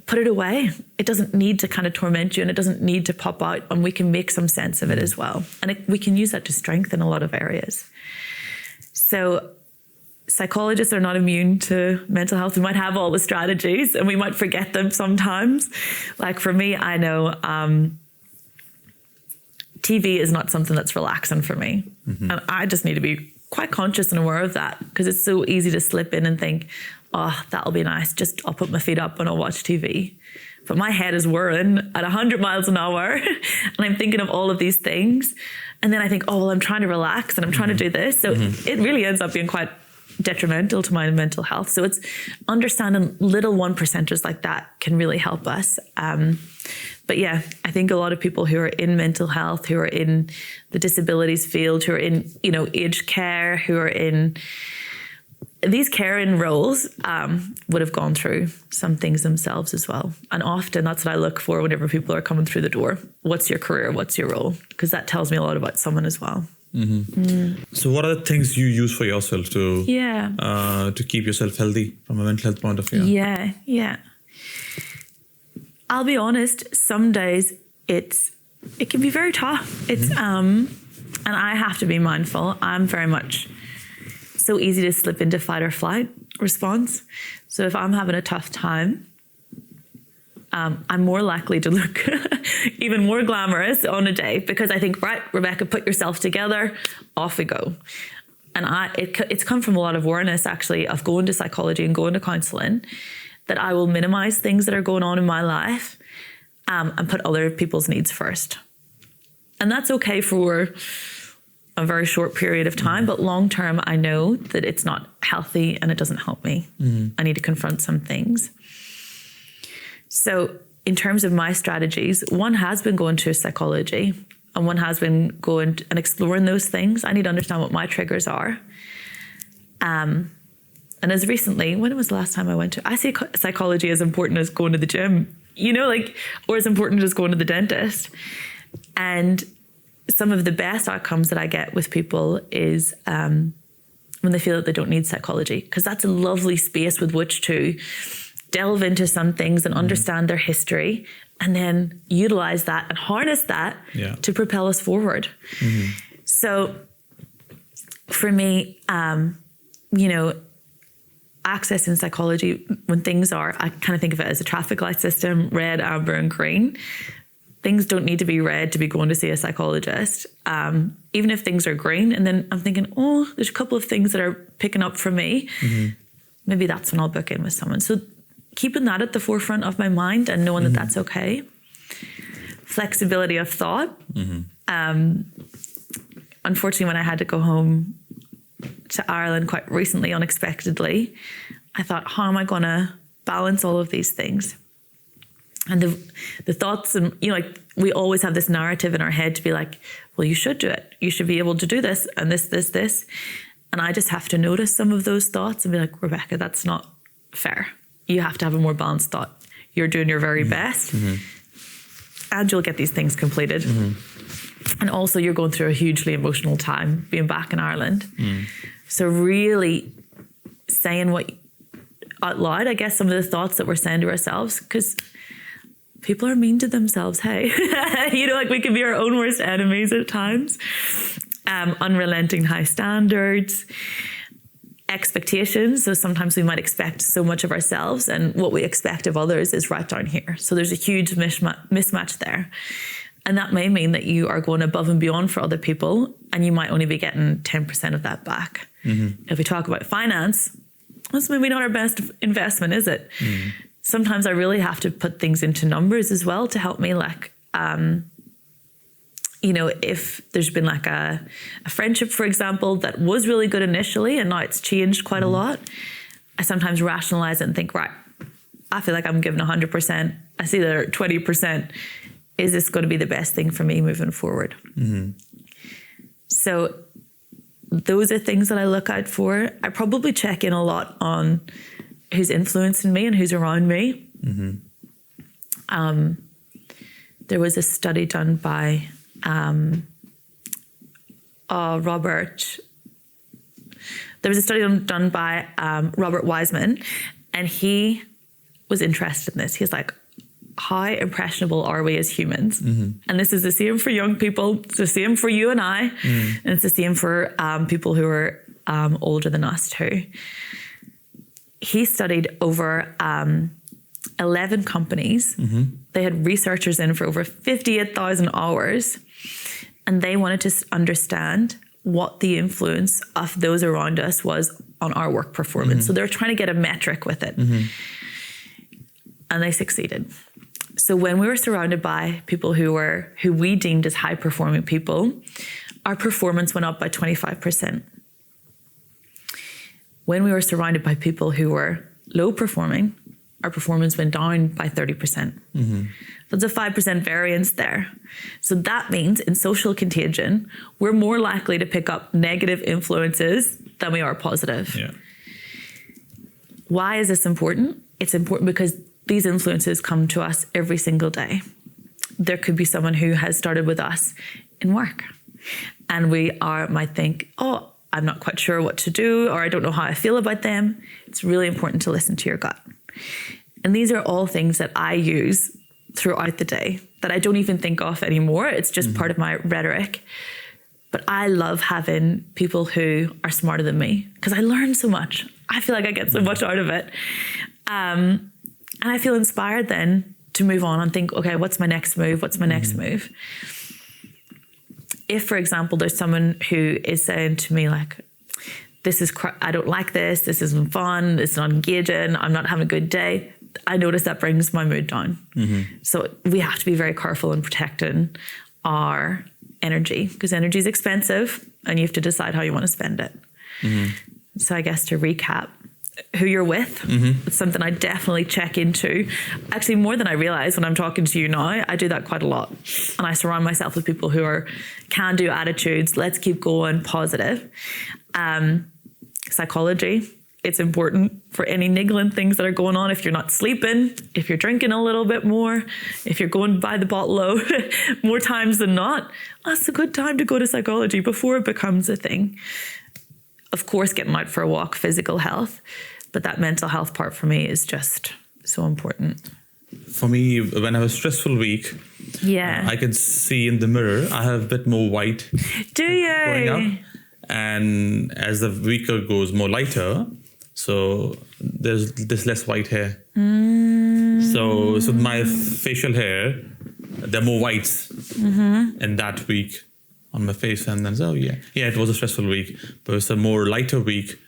[SPEAKER 1] put it away. It doesn't need to kind of torment you, and it doesn't need to pop out, and we can make some sense of it as well. And we can use that to strengthen a lot of areas. So psychologists are not immune to mental health. We might have all the strategies and we might forget them sometimes. Like for me, I know TV is not something that's relaxing for me. And I just need to be quite conscious and aware of that, because it's so easy to slip in and think, oh, that'll be nice. Just I'll put my feet up and I'll watch TV. But my head is whirring at 100 miles an hour and I'm thinking of all of these things. And then I think, oh, well, I'm trying to relax and I'm trying to do this. So it really ends up being quite detrimental to my mental health. So it's understanding little 1%ers like that can really help us. But yeah, I think a lot of people who are in mental health, who are in the disabilities field, who are in, aged care, who are in these caring roles, would have gone through some things themselves as well. And often that's what I look for whenever people are coming through the door. What's your career? What's your role? Because that tells me a lot about someone as well.
[SPEAKER 2] So what are the things you use for yourself to keep yourself healthy from a mental health point of view?
[SPEAKER 1] Yeah. I'll be honest, some days it can be very tough. It's and I have to be mindful. I'm very much so easy to slip into fight or flight response. So if I'm having a tough time, I'm more likely to look even more glamorous on a day, because I think, right, Rebecca, put yourself together, off we go. And it's come from a lot of awareness, actually, of going to psychology and going to counselling, that I will minimize things that are going on in my life and put other people's needs first. And that's okay for a very short period of time, but long term, I know that it's not healthy and it doesn't help me. I need to confront some things. So in terms of my strategies, one has been going to psychology, and one has been going and exploring those things. I need to understand what my triggers are. And as recently, when was the last time I went to? I see psychology as important as going to the gym, or as important as going to the dentist. And some of the best outcomes that I get with people is when they feel that they don't need psychology, because that's a lovely space with which to delve into some things and understand their history, and then utilize that and harness that to propel us forward. So for me, accessing psychology when things are, I kind of think of it as a traffic light system, red, amber, and green. Things don't need to be red to be going to see a psychologist. Even if things are green, and then I'm thinking, oh, there's a couple of things that are picking up for me. Maybe that's when I'll book in with someone. So keeping that at the forefront of my mind and knowing that that's okay. Flexibility of thought. Unfortunately, when I had to go home to Ireland quite recently, unexpectedly, I thought, how am I going to balance all of these things? And the thoughts, and we always have this narrative in our head to be like, well, you should do it. You should be able to do this and this. And I just have to notice some of those thoughts and be like, Rebecca, that's not fair. You have to have a more balanced thought. You're doing your very best, and you'll get these things completed. And also, you're going through a hugely emotional time being back in Ireland. So really saying what out loud, I guess, some of the thoughts that we're saying to ourselves, because people are mean to themselves, hey? We can be our own worst enemies at times. Unrelenting high standards, expectations. So sometimes we might expect so much of ourselves, and what we expect of others is right down here. So there's a huge mismatch there. And that may mean that you are going above and beyond for other people, and you might only be getting 10% of that back. If we talk about finance, that's maybe not our best investment, is it? Sometimes I really have to put things into numbers as well to help me, if there's been a friendship, for example, that was really good initially and now it's changed quite a lot, I sometimes rationalize it and think, right, I feel like I'm giving 100%. I see there 20%. Is this going to be the best thing for me moving forward? So those are things that I look out for. I probably check in a lot on who's influencing me and who's around me. There was a study done by Robert Wiseman, and he was interested in this. He's like, how impressionable are we as humans? And this is the same for young people. It's the same for you and I. And it's the same for people who are older than us too. He studied over 11 companies. They had researchers in for over 58,000 hours. And they wanted to understand what the influence of those around us was on our work performance. So they were trying to get a metric with it. And they succeeded. So when we were surrounded by people who we deemed as high performing people, our performance went up by 25%. When we were surrounded by people who were low performing, our performance went down by 30%. That's a 5% variance there. So that means in social contagion, we're more likely to pick up negative influences than we are positive.
[SPEAKER 2] Yeah.
[SPEAKER 1] Why is this important? It's important because these influences come to us every single day. There could be someone who has started with us in work, and we might think, oh, I'm not quite sure what to do, or I don't know how I feel about them. It's really important to listen to your gut. And these are all things that I use throughout the day that I don't even think of anymore. It's just part of my rhetoric. But I love having people who are smarter than me because I learn so much. I feel like I get so much out of it. And I feel inspired then to move on and think, okay, what's my next move? What's my next move? If, for example, there's someone who is saying to me like, I don't like this isn't fun, it's not engaging, I'm not having a good day, I notice that brings my mood down. So we have to be very careful in protecting our energy because energy is expensive and you have to decide how you want to spend it. So I guess to recap, who you're with, it's something I definitely check into. Actually, more than I realize when I'm talking to you now, I do that quite a lot. And I surround myself with people who are can-do attitudes, let's keep going, positive. Psychology, it's important for any niggling things that are going on. If you're not sleeping, if you're drinking a little bit more, if you're going by the bottle more times than not, that's a good time to go to psychology before it becomes a thing. Of course, getting out for a walk, physical health, but that mental health part for me is just so important.
[SPEAKER 2] For me, when I have a stressful week, I can see in the mirror, I have a bit more white.
[SPEAKER 1] Do you?
[SPEAKER 2] Going up. And as the week goes more lighter, so there's less white hair. So my facial hair, there are more whites in that week on my face. And then, it was a stressful week, but it's a more lighter week.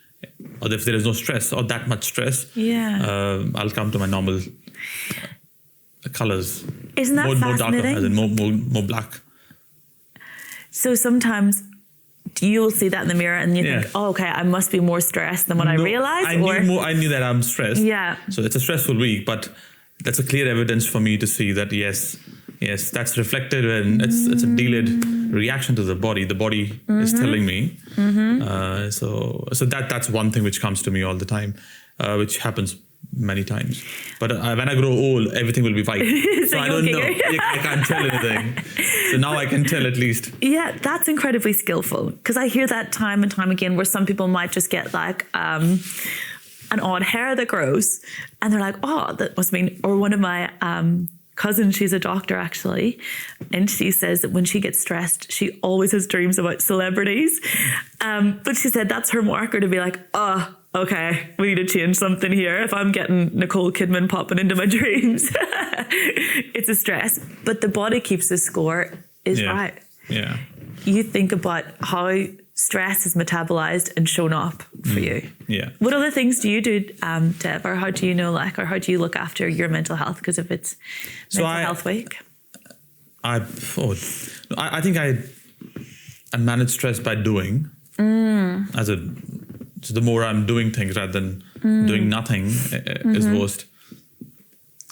[SPEAKER 2] Or if there is no stress or that much stress, I'll come to my normal colors.
[SPEAKER 1] Isn't that fascinating?
[SPEAKER 2] More darker, more black.
[SPEAKER 1] So sometimes you'll see that in the mirror and you think, oh, okay, I must be more stressed than what I realized.
[SPEAKER 2] I knew that I'm stressed.
[SPEAKER 1] Yeah.
[SPEAKER 2] So it's a stressful week, but that's a clear evidence for me to see that yes, that's reflected and it's a delayed reaction to the body. The body is telling me. So that's one thing which comes to me all the time, which happens many times. But when I grow old, everything will be white. So I don't know. I can't tell anything. So now I can tell at least. Yeah,
[SPEAKER 1] that's incredibly skillful because I hear that time and time again where some people might just get like an odd hair that grows and they're like, oh, that must mean, or one of my cousin, she's a doctor actually, and she says that when she gets stressed, she always has dreams about celebrities. But she said that's her marker to be like, oh, okay, we need to change something here. If I'm getting Nicole Kidman popping into my dreams, it's a stress. But the body keeps the score is right.
[SPEAKER 2] Yeah.
[SPEAKER 1] You think about how stress is metabolized and shown up for you.
[SPEAKER 2] Yeah.
[SPEAKER 1] What other things do you do, Dev, or how do you know, or how do you look after your mental health? Because if it's mental health week.
[SPEAKER 2] I think I manage stress by doing. So the more I'm doing things rather than doing nothing is worst.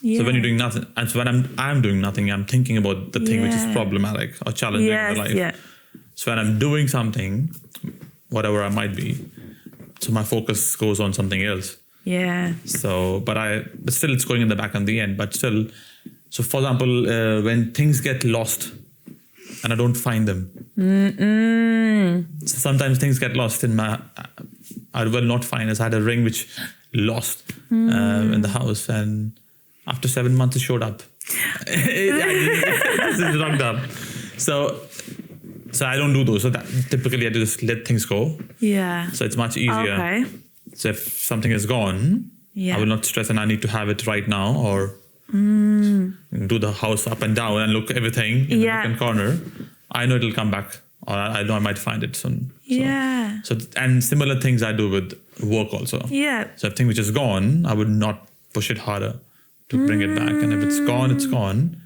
[SPEAKER 2] Yeah. So when you're doing nothing, and so when I'm doing nothing, I'm thinking about the thing which is problematic or challenging in the life. So when I'm doing something, whatever I might be, so my focus goes on something else.
[SPEAKER 1] Yeah.
[SPEAKER 2] So, but still it's going in the back on the end, but still. So for example, when things get lost and I don't find them. So sometimes things get lost I will not find it. I had a ring which lost in the house, and after 7 months it showed up. It's locked up. So I don't do those. So that typically I just let things go.
[SPEAKER 1] Yeah.
[SPEAKER 2] So it's much easier.
[SPEAKER 1] Okay.
[SPEAKER 2] So if something is gone, I will not stress and I need to have it right now, or do the house up and down and look everything in the nook and corner. I know it'll come back, or I know I might find it soon. So and similar things I do with work also.
[SPEAKER 1] Yeah.
[SPEAKER 2] So if thing which is gone, I would not push it harder to bring it back. And if it's gone, it's gone.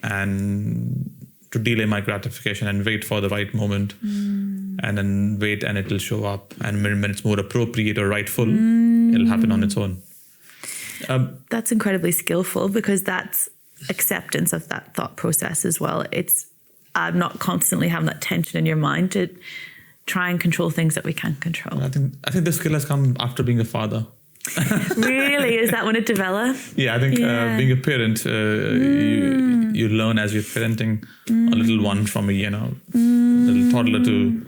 [SPEAKER 2] And to delay my gratification and wait for the right moment, and then wait and it'll show up. And when it's more appropriate or rightful, it'll happen on its own.
[SPEAKER 1] That's incredibly skillful, because that's acceptance of that thought process as well. It's not constantly having that tension in your mind to try and control things that we can't control.
[SPEAKER 2] I think this skill has come after being a father.
[SPEAKER 1] Really? Is that when it developed?
[SPEAKER 2] Yeah, I think being a parent, you learn as you're parenting a little one from a little toddler to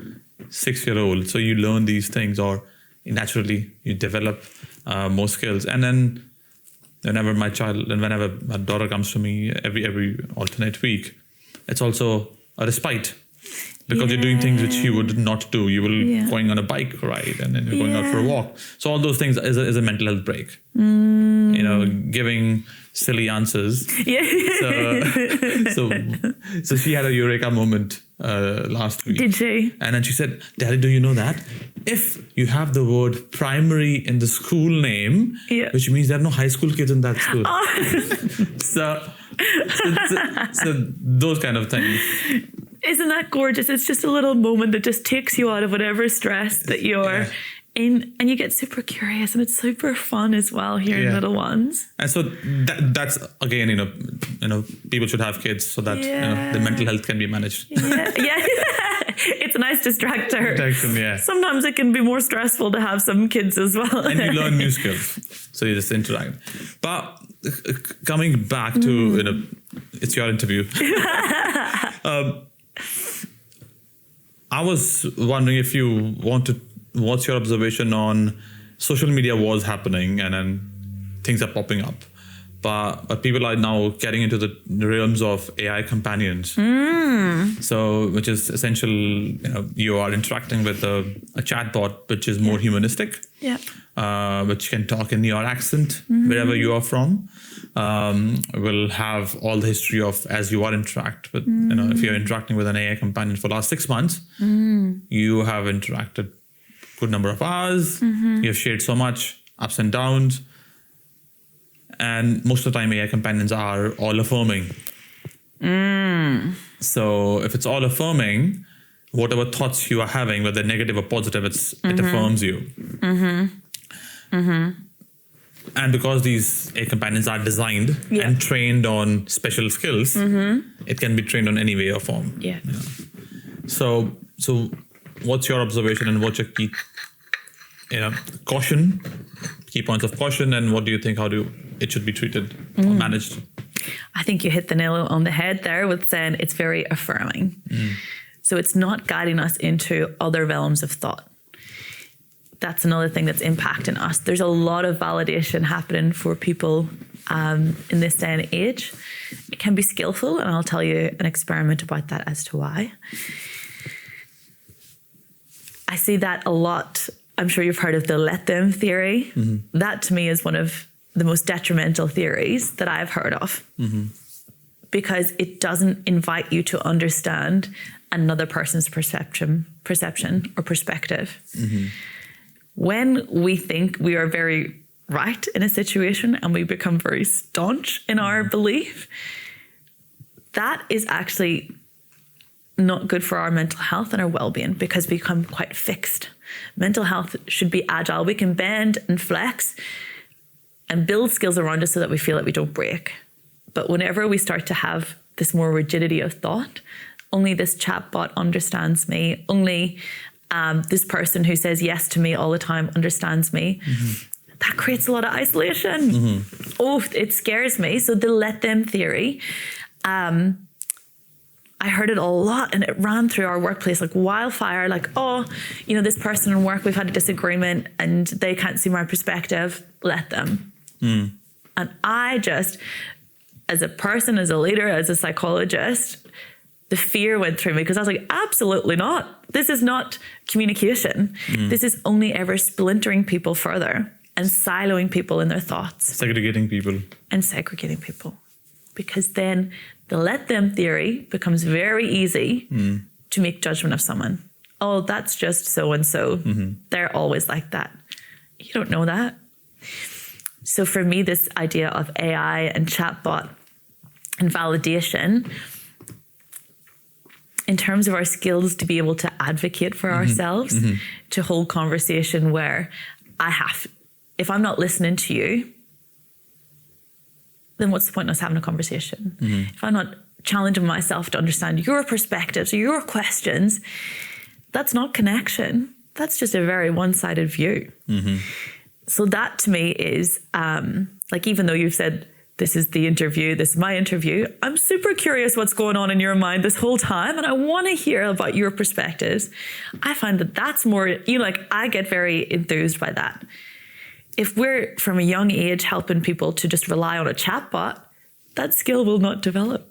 [SPEAKER 2] 6-year-old. So you learn these things, or naturally you develop more skills. And then whenever my daughter comes to me every alternate week, it's also a respite. Because you're doing things which you would not do. You will going on a bike ride, and then you're going out for a walk. So all those things is a mental health break. Giving silly answers. So she had a eureka moment last week.
[SPEAKER 1] Did she? And
[SPEAKER 2] then she said, "Daddy, do you know that if you have the word primary in the school name, which means there are no high school kids in that school." So those kind of things.
[SPEAKER 1] Isn't that gorgeous? It's just a little moment that just takes you out of whatever stress that you're in, and you get super curious, and it's super fun as well hearing little ones.
[SPEAKER 2] And so that's again, people should have kids so that the mental health can be managed.
[SPEAKER 1] It's a nice distractor. Sometimes it can be more stressful to have some kids as well.
[SPEAKER 2] And you learn new skills, so you just interact. But coming back to it's your interview. I was wondering if you what's your observation on social media was happening and then things are popping up. But people are now getting into the realms of AI companions. So, which is essential, you are interacting with a chatbot which is more humanistic, which can talk in your accent wherever you are from. Will have all the history of as you are interact with, if you're interacting with an AI companion for the last 6 months, you have interacted good number of hours, you have shared so much ups and downs. And most of the time AI companions are all affirming. So if it's all affirming, whatever thoughts you are having, whether negative or positive, it affirms you. And because these AI companions are designed and trained on special skills, it can be trained on any way or form. So what's your observation and what's your key points of caution, and what do you think, it should be treated or managed?
[SPEAKER 1] I think you hit the nail on the head there with saying it's very affirming. So it's not guiding us into other realms of thought. That's another thing that's impacting us. There's a lot of validation happening for people in this day and age. It can be skillful, and I'll tell you an experiment about that as to why. I see that a lot. I'm sure you've heard of the let them theory. That to me is one of the most detrimental theories that I've heard of, because it doesn't invite you to understand another person's perception or perspective. When we think we are very right in a situation and we become very staunch in our belief, that is actually not good for our mental health and our well-being, because we become quite fixed. Mental health should be agile. We can bend and flex and build skills around us so that we feel that we don't break. But whenever we start to have this more rigidity of thought, only this chatbot understands me. Only this person who says yes to me all the time understands me. That creates a lot of isolation. Oh, it scares me. So the let them theory, I heard it a lot, and it ran through our workplace like wildfire. Like, oh, this person in work, we've had a disagreement and they can't see my perspective. Let them. And I just, as a person, as a leader, as a psychologist, the fear went through me because I was like, absolutely not. This is not communication. This is only ever splintering people further and siloing people in their thoughts.
[SPEAKER 2] Segregating people.
[SPEAKER 1] And segregating people. Because then the let them theory becomes very easy to make judgment of someone. Oh, that's just so-and-so. They're always like that. You don't know that. So for me, this idea of AI and chatbot and validation, in terms of our skills to be able to advocate for ourselves, to hold conversation where if I'm not listening to you, then what's the point in us having a conversation? If I'm not challenging myself to understand your perspectives or your questions, that's not connection. That's just a very one-sided view. So that to me is, like, even though you've said, this is the interview, this is my interview, I'm super curious what's going on in your mind this whole time, and I want to hear about your perspectives. I find that that's more, I get very enthused by that. If we're from a young age helping people to just rely on a chatbot, that skill will not develop.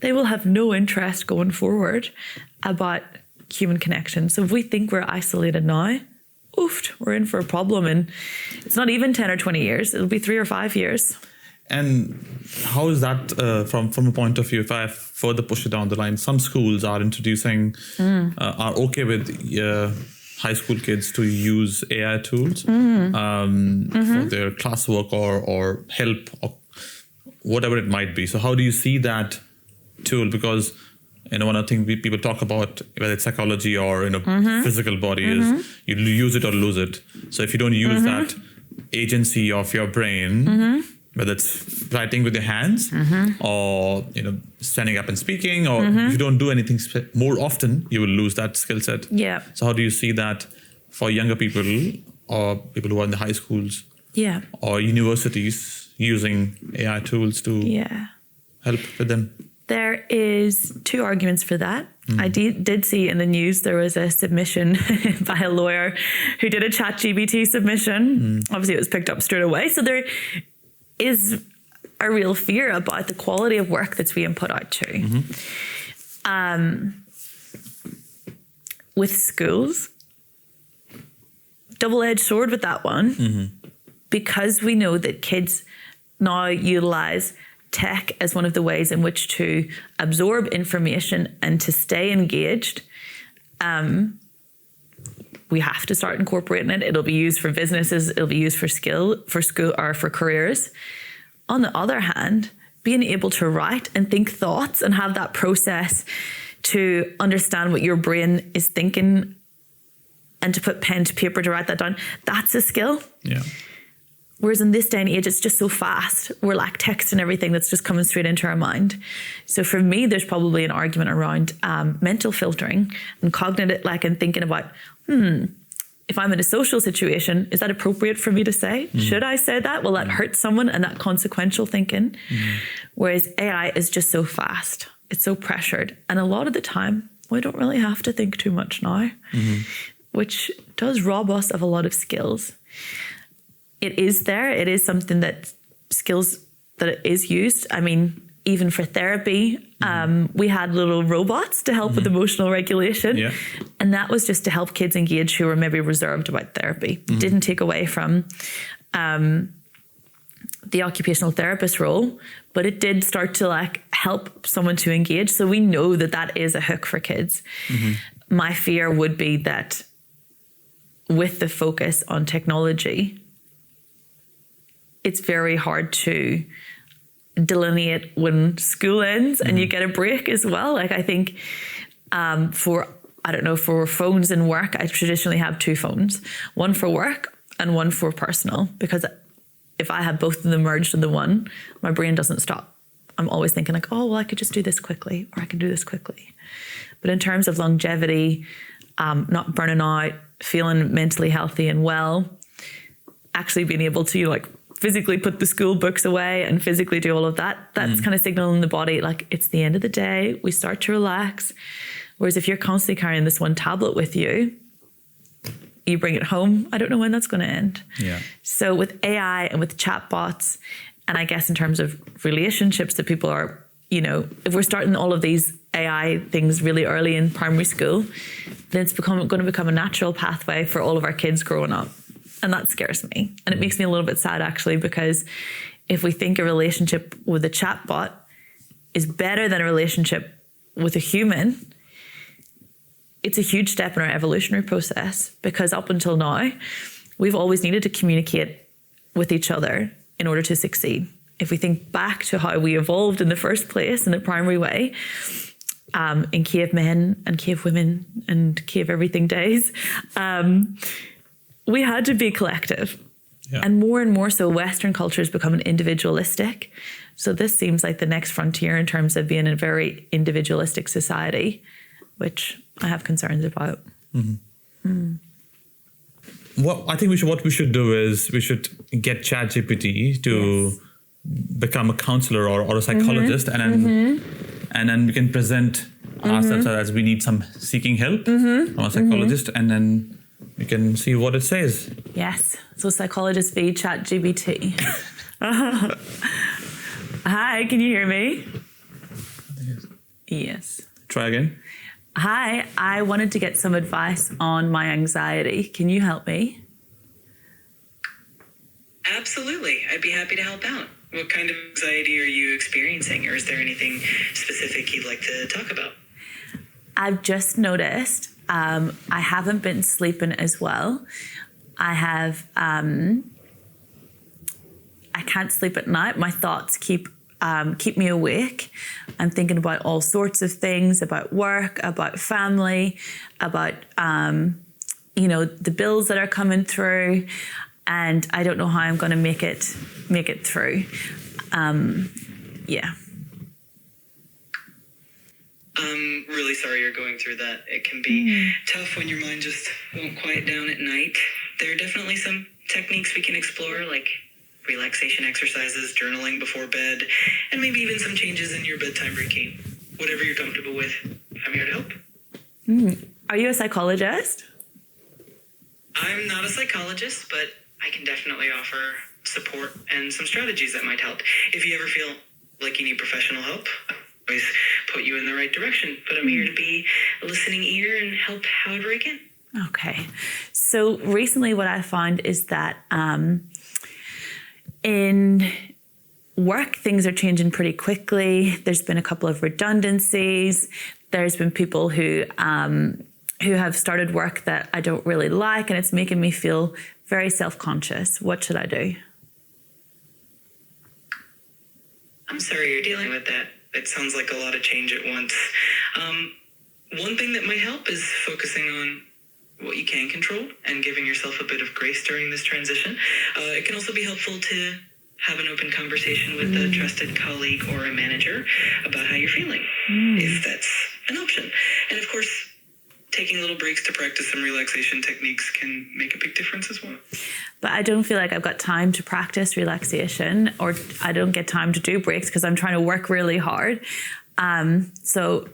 [SPEAKER 1] They will have no interest going forward about human connection. So if we think we're isolated now, we're in for a problem. And it's not even 10 or 20 years. It'll be 3 or 5 years.
[SPEAKER 2] And how is that from a point of view, if I further push it down the line, some schools are introducing, are okay with high school kids to use AI tools for their classwork or help or whatever it might be. So how do you see that tool? Because one of the things people talk about, whether it's psychology or physical body, is you use it or lose it. So if you don't use that agency of your brain, whether it's writing with your hands or standing up and speaking, or if you don't do anything more often, you will lose that skill set.
[SPEAKER 1] Yeah.
[SPEAKER 2] So how do you see that for younger people or people who are in the high schools or universities using AI tools to help with them?
[SPEAKER 1] There is 2 arguments for that. I did see in the news there was a submission by a lawyer who did a ChatGPT submission. Obviously, it was picked up straight away. So there is a real fear about the quality of work that's being put out too. With schools, double-edged sword with that one, because we know that kids now utilize tech as one of the ways in which to absorb information and to stay engaged. We have to start incorporating it. It'll be used for businesses. It'll be used for school or for careers. On the other hand, being able to write and think thoughts and have that process to understand what your brain is thinking and to put pen to paper to write that down, that's a skill.
[SPEAKER 2] Yeah.
[SPEAKER 1] Whereas in this day and age, it's just so fast. We're like texting everything that's just coming straight into our mind. So for me, there's probably an argument around mental filtering and cognitive, and thinking about, if I'm in a social situation, is that appropriate for me to say? Should I say that? Will that hurt someone? And that consequential thinking. Whereas AI is just so fast. It's so pressured. And a lot of the time, we don't really have to think too much now, which does rob us of a lot of skills. It is there. It is something that skills that it is used. I mean, even for therapy, we had little robots to help with emotional regulation. Yeah. And that was just to help kids engage who were maybe reserved about therapy. It didn't take away from the occupational therapist role, but it did start to help someone to engage. So we know that that is a hook for kids. My fear would be that with the focus on technology, it's very hard to delineate when school ends and you get a break as well. I think for phones and work, I traditionally have 2 phones, one for work and one for personal, because if I have both of them merged into one, my brain doesn't stop. I'm always thinking like, oh, well, I could just do this quickly, or I could do this quickly. But in terms of longevity, not burning out, feeling mentally healthy and well, actually being able to like physically put the school books away and physically do all of that, that's kind of signaling the body like it's the end of the day, we start to relax. Whereas if you're constantly carrying this one tablet with you, you bring it home, I don't know when that's going to end.
[SPEAKER 2] Yeah.
[SPEAKER 1] So with AI and with chatbots, and I guess in terms of relationships that people are, you know, if we're starting all of these AI things really early in primary school, then it's going to become a natural pathway for all of our kids growing up. And that scares me. And it makes me a little bit sad, actually, because if we think a relationship with a chatbot is better than a relationship with a human, it's a huge step in our evolutionary process, because up until now, we've always needed to communicate with each other in order to succeed. If we think back to how we evolved in the first place in a primary way, in cave men and cave women and cave everything days, we had to be collective.
[SPEAKER 2] Yeah.
[SPEAKER 1] And more so, Western culture is becoming individualistic. So this seems like the next frontier in terms of being a very individualistic society, which I have concerns about.
[SPEAKER 2] Well, I think what we should do is we should get ChatGPT to become a counselor or a psychologist, and then we can present ourselves as we need some seeking help from a psychologist, and then we can see what it says.
[SPEAKER 1] Yes. So psychologist v ChatGPT. Hi, can you hear me? Yes.
[SPEAKER 2] Try again.
[SPEAKER 1] Hi, I wanted to get some advice on my anxiety. Can you help me?
[SPEAKER 3] Absolutely. I'd be happy to help out. What kind of anxiety are you experiencing, or is there anything specific you'd like to talk about?
[SPEAKER 1] I've just noticed I haven't been sleeping as well. I can't sleep at night. My thoughts keep me awake. I'm thinking about all sorts of things, about work, about family, about the bills that are coming through, and I don't know how I'm going to make it through.
[SPEAKER 3] I'm really sorry you're going through that. It can be tough when your mind just won't quiet down at night. There are definitely some techniques we can explore, like relaxation exercises, journaling before bed, and maybe even some changes in your bedtime routine. Whatever you're comfortable with, I'm here to help.
[SPEAKER 1] Are you a psychologist?
[SPEAKER 3] I'm not a psychologist, but I can definitely offer support and some strategies that might help. If you ever feel like you need professional help, I always put you in the right direction. But I'm here to be a listening ear and help however I can.
[SPEAKER 1] Okay. So recently what I find is that in work, things are changing pretty quickly. There's been a couple of redundancies. There's been people who have started work that I don't really like, and it's making me feel very self-conscious. What should I do?
[SPEAKER 3] I'm sorry you're dealing with that. It sounds like a lot of change at once. One thing that might help is focusing on what you can control and giving yourself a bit of grace during this transition. It can also be helpful to have an open conversation with a trusted colleague or a manager about how you're feeling, if that's an option. And of course, taking little breaks to practice some relaxation techniques can make a big difference as well.
[SPEAKER 1] But I don't feel like I've got time to practice relaxation, or I don't get time to do breaks because I'm trying to work really hard. So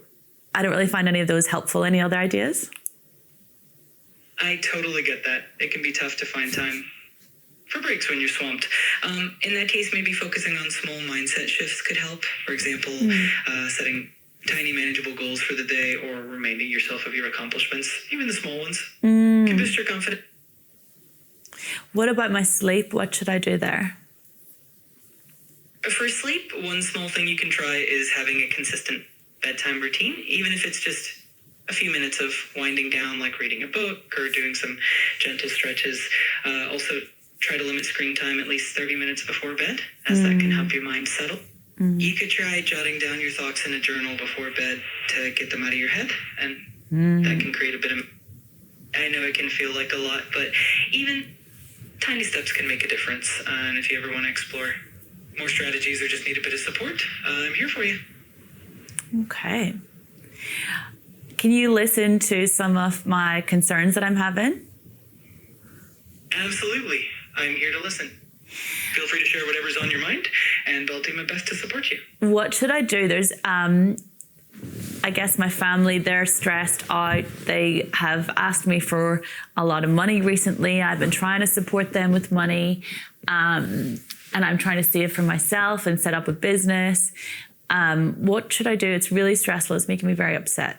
[SPEAKER 1] I don't really find any of those helpful. Any other ideas?
[SPEAKER 3] I totally get that. It can be tough to find time for breaks when you're swamped. In that case, maybe focusing on small mindset shifts could help. For example, setting tiny manageable goals for the day, or reminding yourself of your accomplishments, even the small ones, can boost your confidence.
[SPEAKER 1] What about my sleep? What should I do there?
[SPEAKER 3] For sleep, one small thing you can try is having a consistent bedtime routine, even if it's just a few minutes of winding down, like reading a book or doing some gentle stretches. Also, try to limit screen time at least 30 minutes before bed, as that can help your mind settle. You could try jotting down your thoughts in a journal before bed to get them out of your head, and that can create a bit of... I know it can feel like a lot, but even tiny steps can make a difference. And if you ever want to explore more strategies or just need a bit of support, I'm here for you.
[SPEAKER 1] Okay. Can you listen to some of my concerns that I'm having?
[SPEAKER 3] Absolutely. I'm here to listen. Feel free to share whatever's on your mind, and I'll do my best to support you.
[SPEAKER 1] What should I do? There's, I guess my family, they're stressed out. They have asked me for a lot of money recently. I've been trying to support them with money, and I'm trying to save for myself and set up a business. What should I do? It's really stressful. It's making me very upset.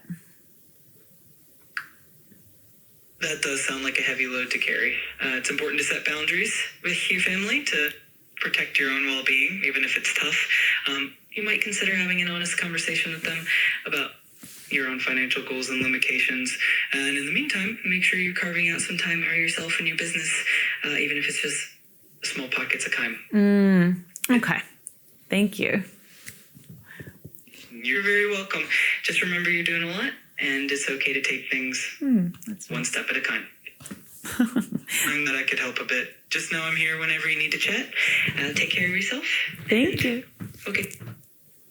[SPEAKER 3] That does sound like a heavy load to carry. It's important to set boundaries with your family to protect your own well-being, even if it's tough. You might consider having an honest conversation with them about your own financial goals and limitations. And in the meantime, make sure you're carving out some time for yourself and your business, even if it's just small pockets of time.
[SPEAKER 1] Okay. Thank you.
[SPEAKER 3] You're very welcome. Just remember you're doing a lot, and it's okay to take things one step at a time. I'm glad I could help a bit. Just know I'm here whenever you need to chat. Take care of yourself.
[SPEAKER 1] Thank you.
[SPEAKER 3] Okay.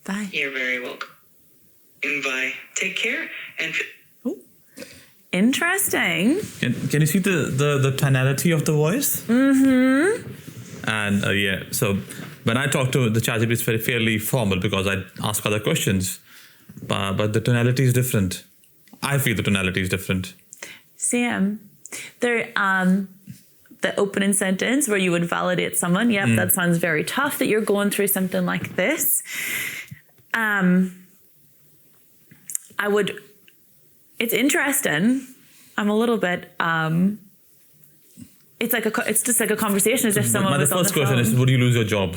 [SPEAKER 1] Bye.
[SPEAKER 3] You're very welcome. Bye. Take care. And
[SPEAKER 1] Interesting.
[SPEAKER 2] Can you see the tonality of the voice? Mm-hmm. And so when I talk to the ChatGPT, it's fairly formal because I ask other questions, but the tonality is different. I feel the tonality is different.
[SPEAKER 1] Sam, there, the opening sentence where you would validate someone. Yep, that sounds very tough that you're going through something like this. It's interesting. I'm a little bit, it's just like a conversation as if someone was on the phone.
[SPEAKER 2] My first question is, would you lose your job?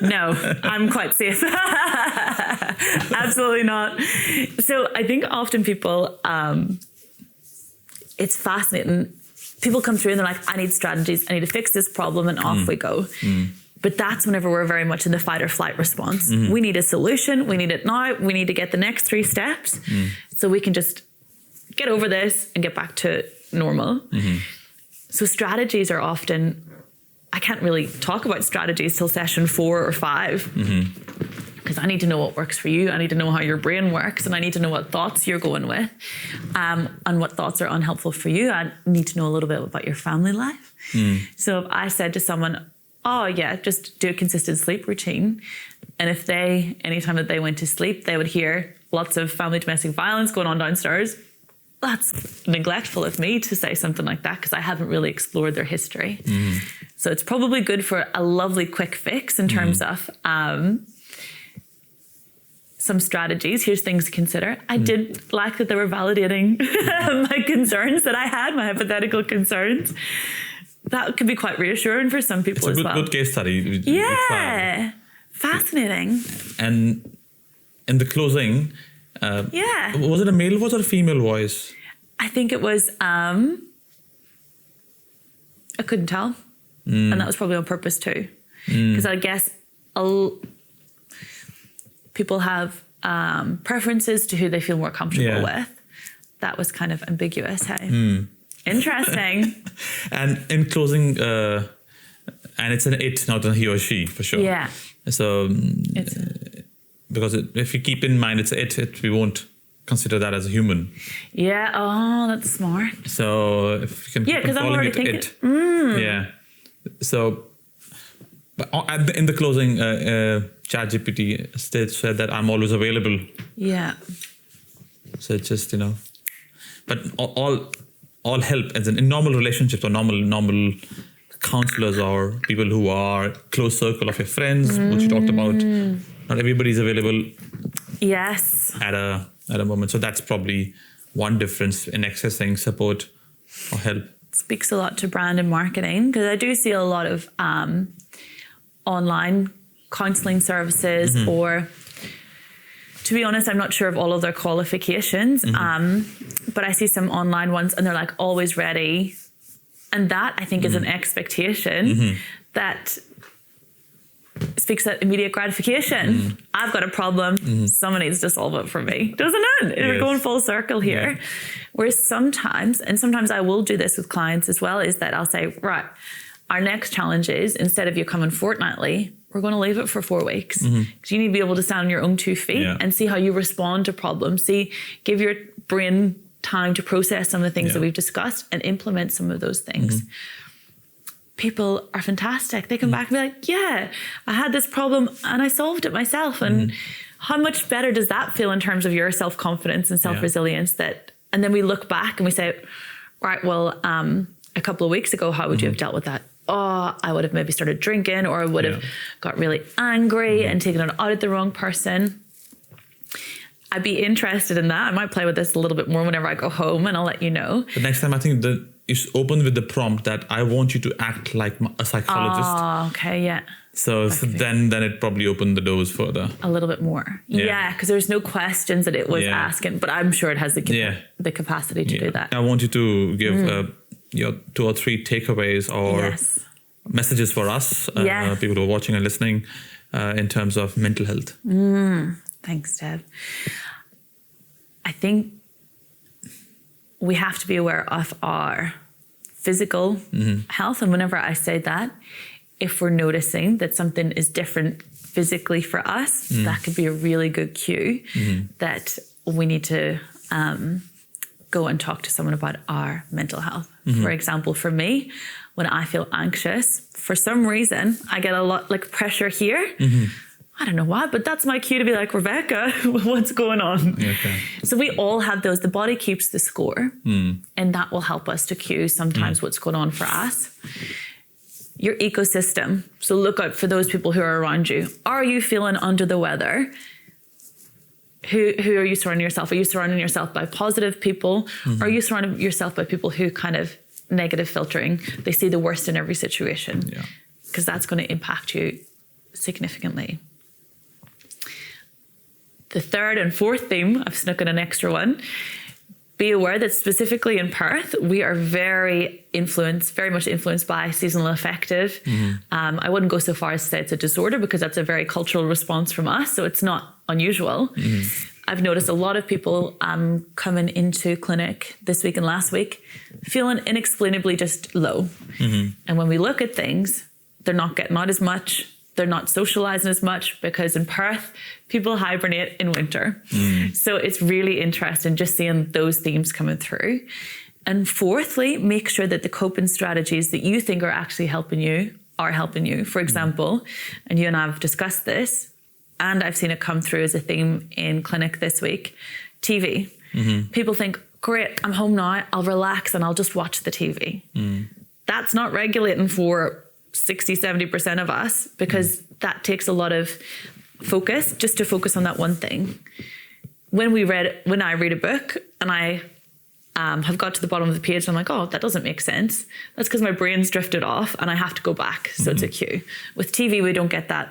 [SPEAKER 1] No, I'm quite safe. Absolutely not. So I think often people, it's fascinating. People come through and they're like, I need strategies. I need to fix this problem, and off we go. But that's whenever we're very much in the fight or flight response. We need a solution. We need it now. We need to get the next 3 steps so we can just get over this and get back to normal. So strategies are often, I can't really talk about strategies till session 4 or 5 because I need to know what works for you. I need to know how your brain works, and I need to know what thoughts you're going with and what thoughts are unhelpful for you. I need to know a little bit about your family life. So if I said to someone, oh yeah, just do a consistent sleep routine. And if anytime that they went to sleep, they would hear lots of family domestic violence going on downstairs. That's neglectful of me to say something like that because I haven't really explored their history. So it's probably good for a lovely quick fix in terms of some strategies. Here's things to consider. I did like that they were validating my concerns that I had, my hypothetical concerns. That could be quite reassuring for some people as well. It's a
[SPEAKER 2] good case study.
[SPEAKER 1] Yeah. Fascinating.
[SPEAKER 2] And in the closing, was it a male voice or a female voice?
[SPEAKER 1] I think it was, I couldn't tell. And that was probably on purpose too. Because I guess people have preferences to who they feel more comfortable with. That was kind of ambiguous, hey? Interesting.
[SPEAKER 2] And in closing, and it's an it, not a he or she, for sure.
[SPEAKER 1] Yeah.
[SPEAKER 2] So, because if you keep in mind it's it, we won't consider that as a human.
[SPEAKER 1] Yeah. Oh, that's smart.
[SPEAKER 2] So if you can keep
[SPEAKER 1] because I'm already thinking
[SPEAKER 2] it. Yeah. So, but in the closing, ChatGPT said that I'm always available.
[SPEAKER 1] Yeah.
[SPEAKER 2] So it's just, but all help, as in normal relationships or normal counselors or people who are close circle of your friends, which you talked about. Not everybody's available.
[SPEAKER 1] Yes.
[SPEAKER 2] At a moment. So that's probably one difference in accessing support or help.
[SPEAKER 1] It speaks a lot to brand and marketing because I do see a lot of online counselling services or, to be honest, I'm not sure of all of their qualifications, but I see some online ones and they're like always ready. And that I think is an expectation that speaks that immediate gratification. I've got a problem. Someone needs to solve it for me. Doesn't it? We're going full circle here. Yeah. Whereas sometimes I will do this with clients as well, is that I'll say, right, our next challenge is, instead of you coming fortnightly, we're going to leave it for 4 weeks. Because you need to be able to stand on your own 2 feet and see how you respond to problems. Give your brain time to process some of the things that we've discussed and implement some of those things. People are fantastic. They come back and be like, yeah, I had this problem and I solved it myself. And how much better does that feel in terms of your self-confidence and self-resilience? And then we look back and we say, right, well, a couple of weeks ago, how would you have dealt with that? Oh, I would have maybe started drinking, or I would have got really angry and taken it out at the wrong person. I'd be interested in that. I might play with this a little bit more whenever I go home, and I'll let you know.
[SPEAKER 2] The next time, I think that you open with the prompt that I want you to act like a psychologist.
[SPEAKER 1] Oh, okay, yeah.
[SPEAKER 2] So then it probably opened the doors further.
[SPEAKER 1] A little bit more. Yeah, because there's no questions that it was asking, but I'm sure it has the capacity to do that.
[SPEAKER 2] I want you to give your 2 or 3 takeaways or messages for us, people who are watching and listening, in terms of mental health.
[SPEAKER 1] Thanks, Deb. I think we have to be aware of our physical health. And whenever I say that, if we're noticing that something is different physically for us, that could be a really good cue that we need to go and talk to someone about our mental health. For example, for me, when I feel anxious, for some reason, I get a lot like pressure here. I don't know why, but that's my cue to be like, Rebecca, what's going on? Okay. So we all have those. The body keeps the score, and that will help us to cue sometimes what's going on for us. Your ecosystem. So look out for those people who are around you. Are you feeling under the weather? Who are you surrounding yourself? Are you surrounding yourself by positive people? Or are you surrounding yourself by people who kind of negative filtering? They see the worst in every situation. Because that's going to impact you significantly. The third and fourth theme, I've snuck in an extra one. Be aware that specifically in Perth, we are very much influenced by seasonal affective. I wouldn't go so far as to say it's a disorder, because that's a very cultural response from us. So it's not unusual. I've noticed a lot of people coming into clinic this week and last week feeling inexplicably just low. And when we look at things, they're not getting out as much. They're not socializing as much, because in Perth, people hibernate in winter. So it's really interesting just seeing those themes coming through. And fourthly, make sure that the coping strategies that you think are actually helping you are helping you. For example, and you and I have discussed this, and I've seen it come through as a theme in clinic this week, TV. People think, great, I'm home now, I'll relax and I'll just watch the TV. That's not regulating for 60-70% of us, because that takes a lot of focus just to focus on that one thing. When I read a book and I have got to the bottom of the page, I'm like, oh, that doesn't make sense. That's because my brain's drifted off and I have to go back. So it's a cue. With TV, we don't get that.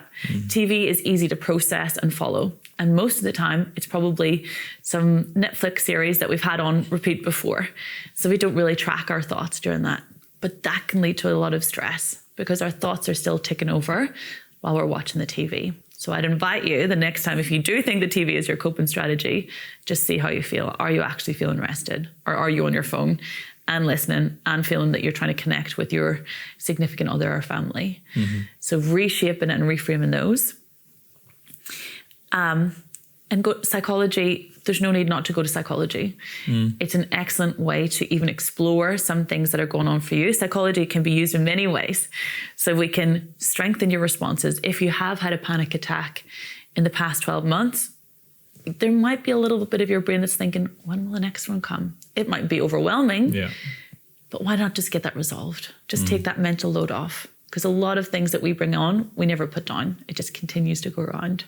[SPEAKER 1] TV is easy to process and follow. And most of the time, it's probably some Netflix series that we've had on repeat before. So we don't really track our thoughts during that. But that can lead to a lot of stress, because our thoughts are still ticking over while we're watching the TV. So I'd invite you the next time, if you do think the TV is your coping strategy, just see how you feel. Are you actually feeling rested? Or are you on your phone and listening and feeling that you're trying to connect with your significant other or family? So reshaping and reframing those. And psychology, there's no need not to go to psychology. It's an excellent way to even explore some things that are going on for you. Psychology can be used in many ways. So we can strengthen your responses. If you have had a panic attack in the past 12 months, there might be a little bit of your brain that's thinking, when will the next one come? It might be overwhelming, but why not just get that resolved? Just take that mental load off. Because a lot of things that we bring on, we never put down. It just continues to go around.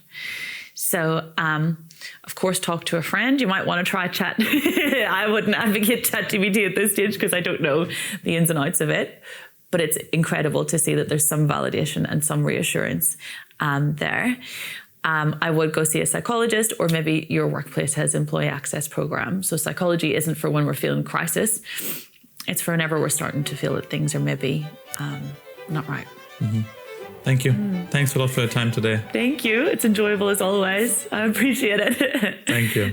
[SPEAKER 1] So, of course, talk to a friend. You might want to try chat. I wouldn't advocate ChatGPT at this stage, because I don't know the ins and outs of it. But it's incredible to see that there's some validation and some reassurance there. I would go see a psychologist, or maybe your workplace has employee access program. So psychology isn't for when we're feeling crisis. It's for whenever we're starting to feel that things are maybe not right.
[SPEAKER 2] Thank you. Thanks a lot for your time today.
[SPEAKER 1] Thank you. It's enjoyable as always. I appreciate it.
[SPEAKER 2] Thank you.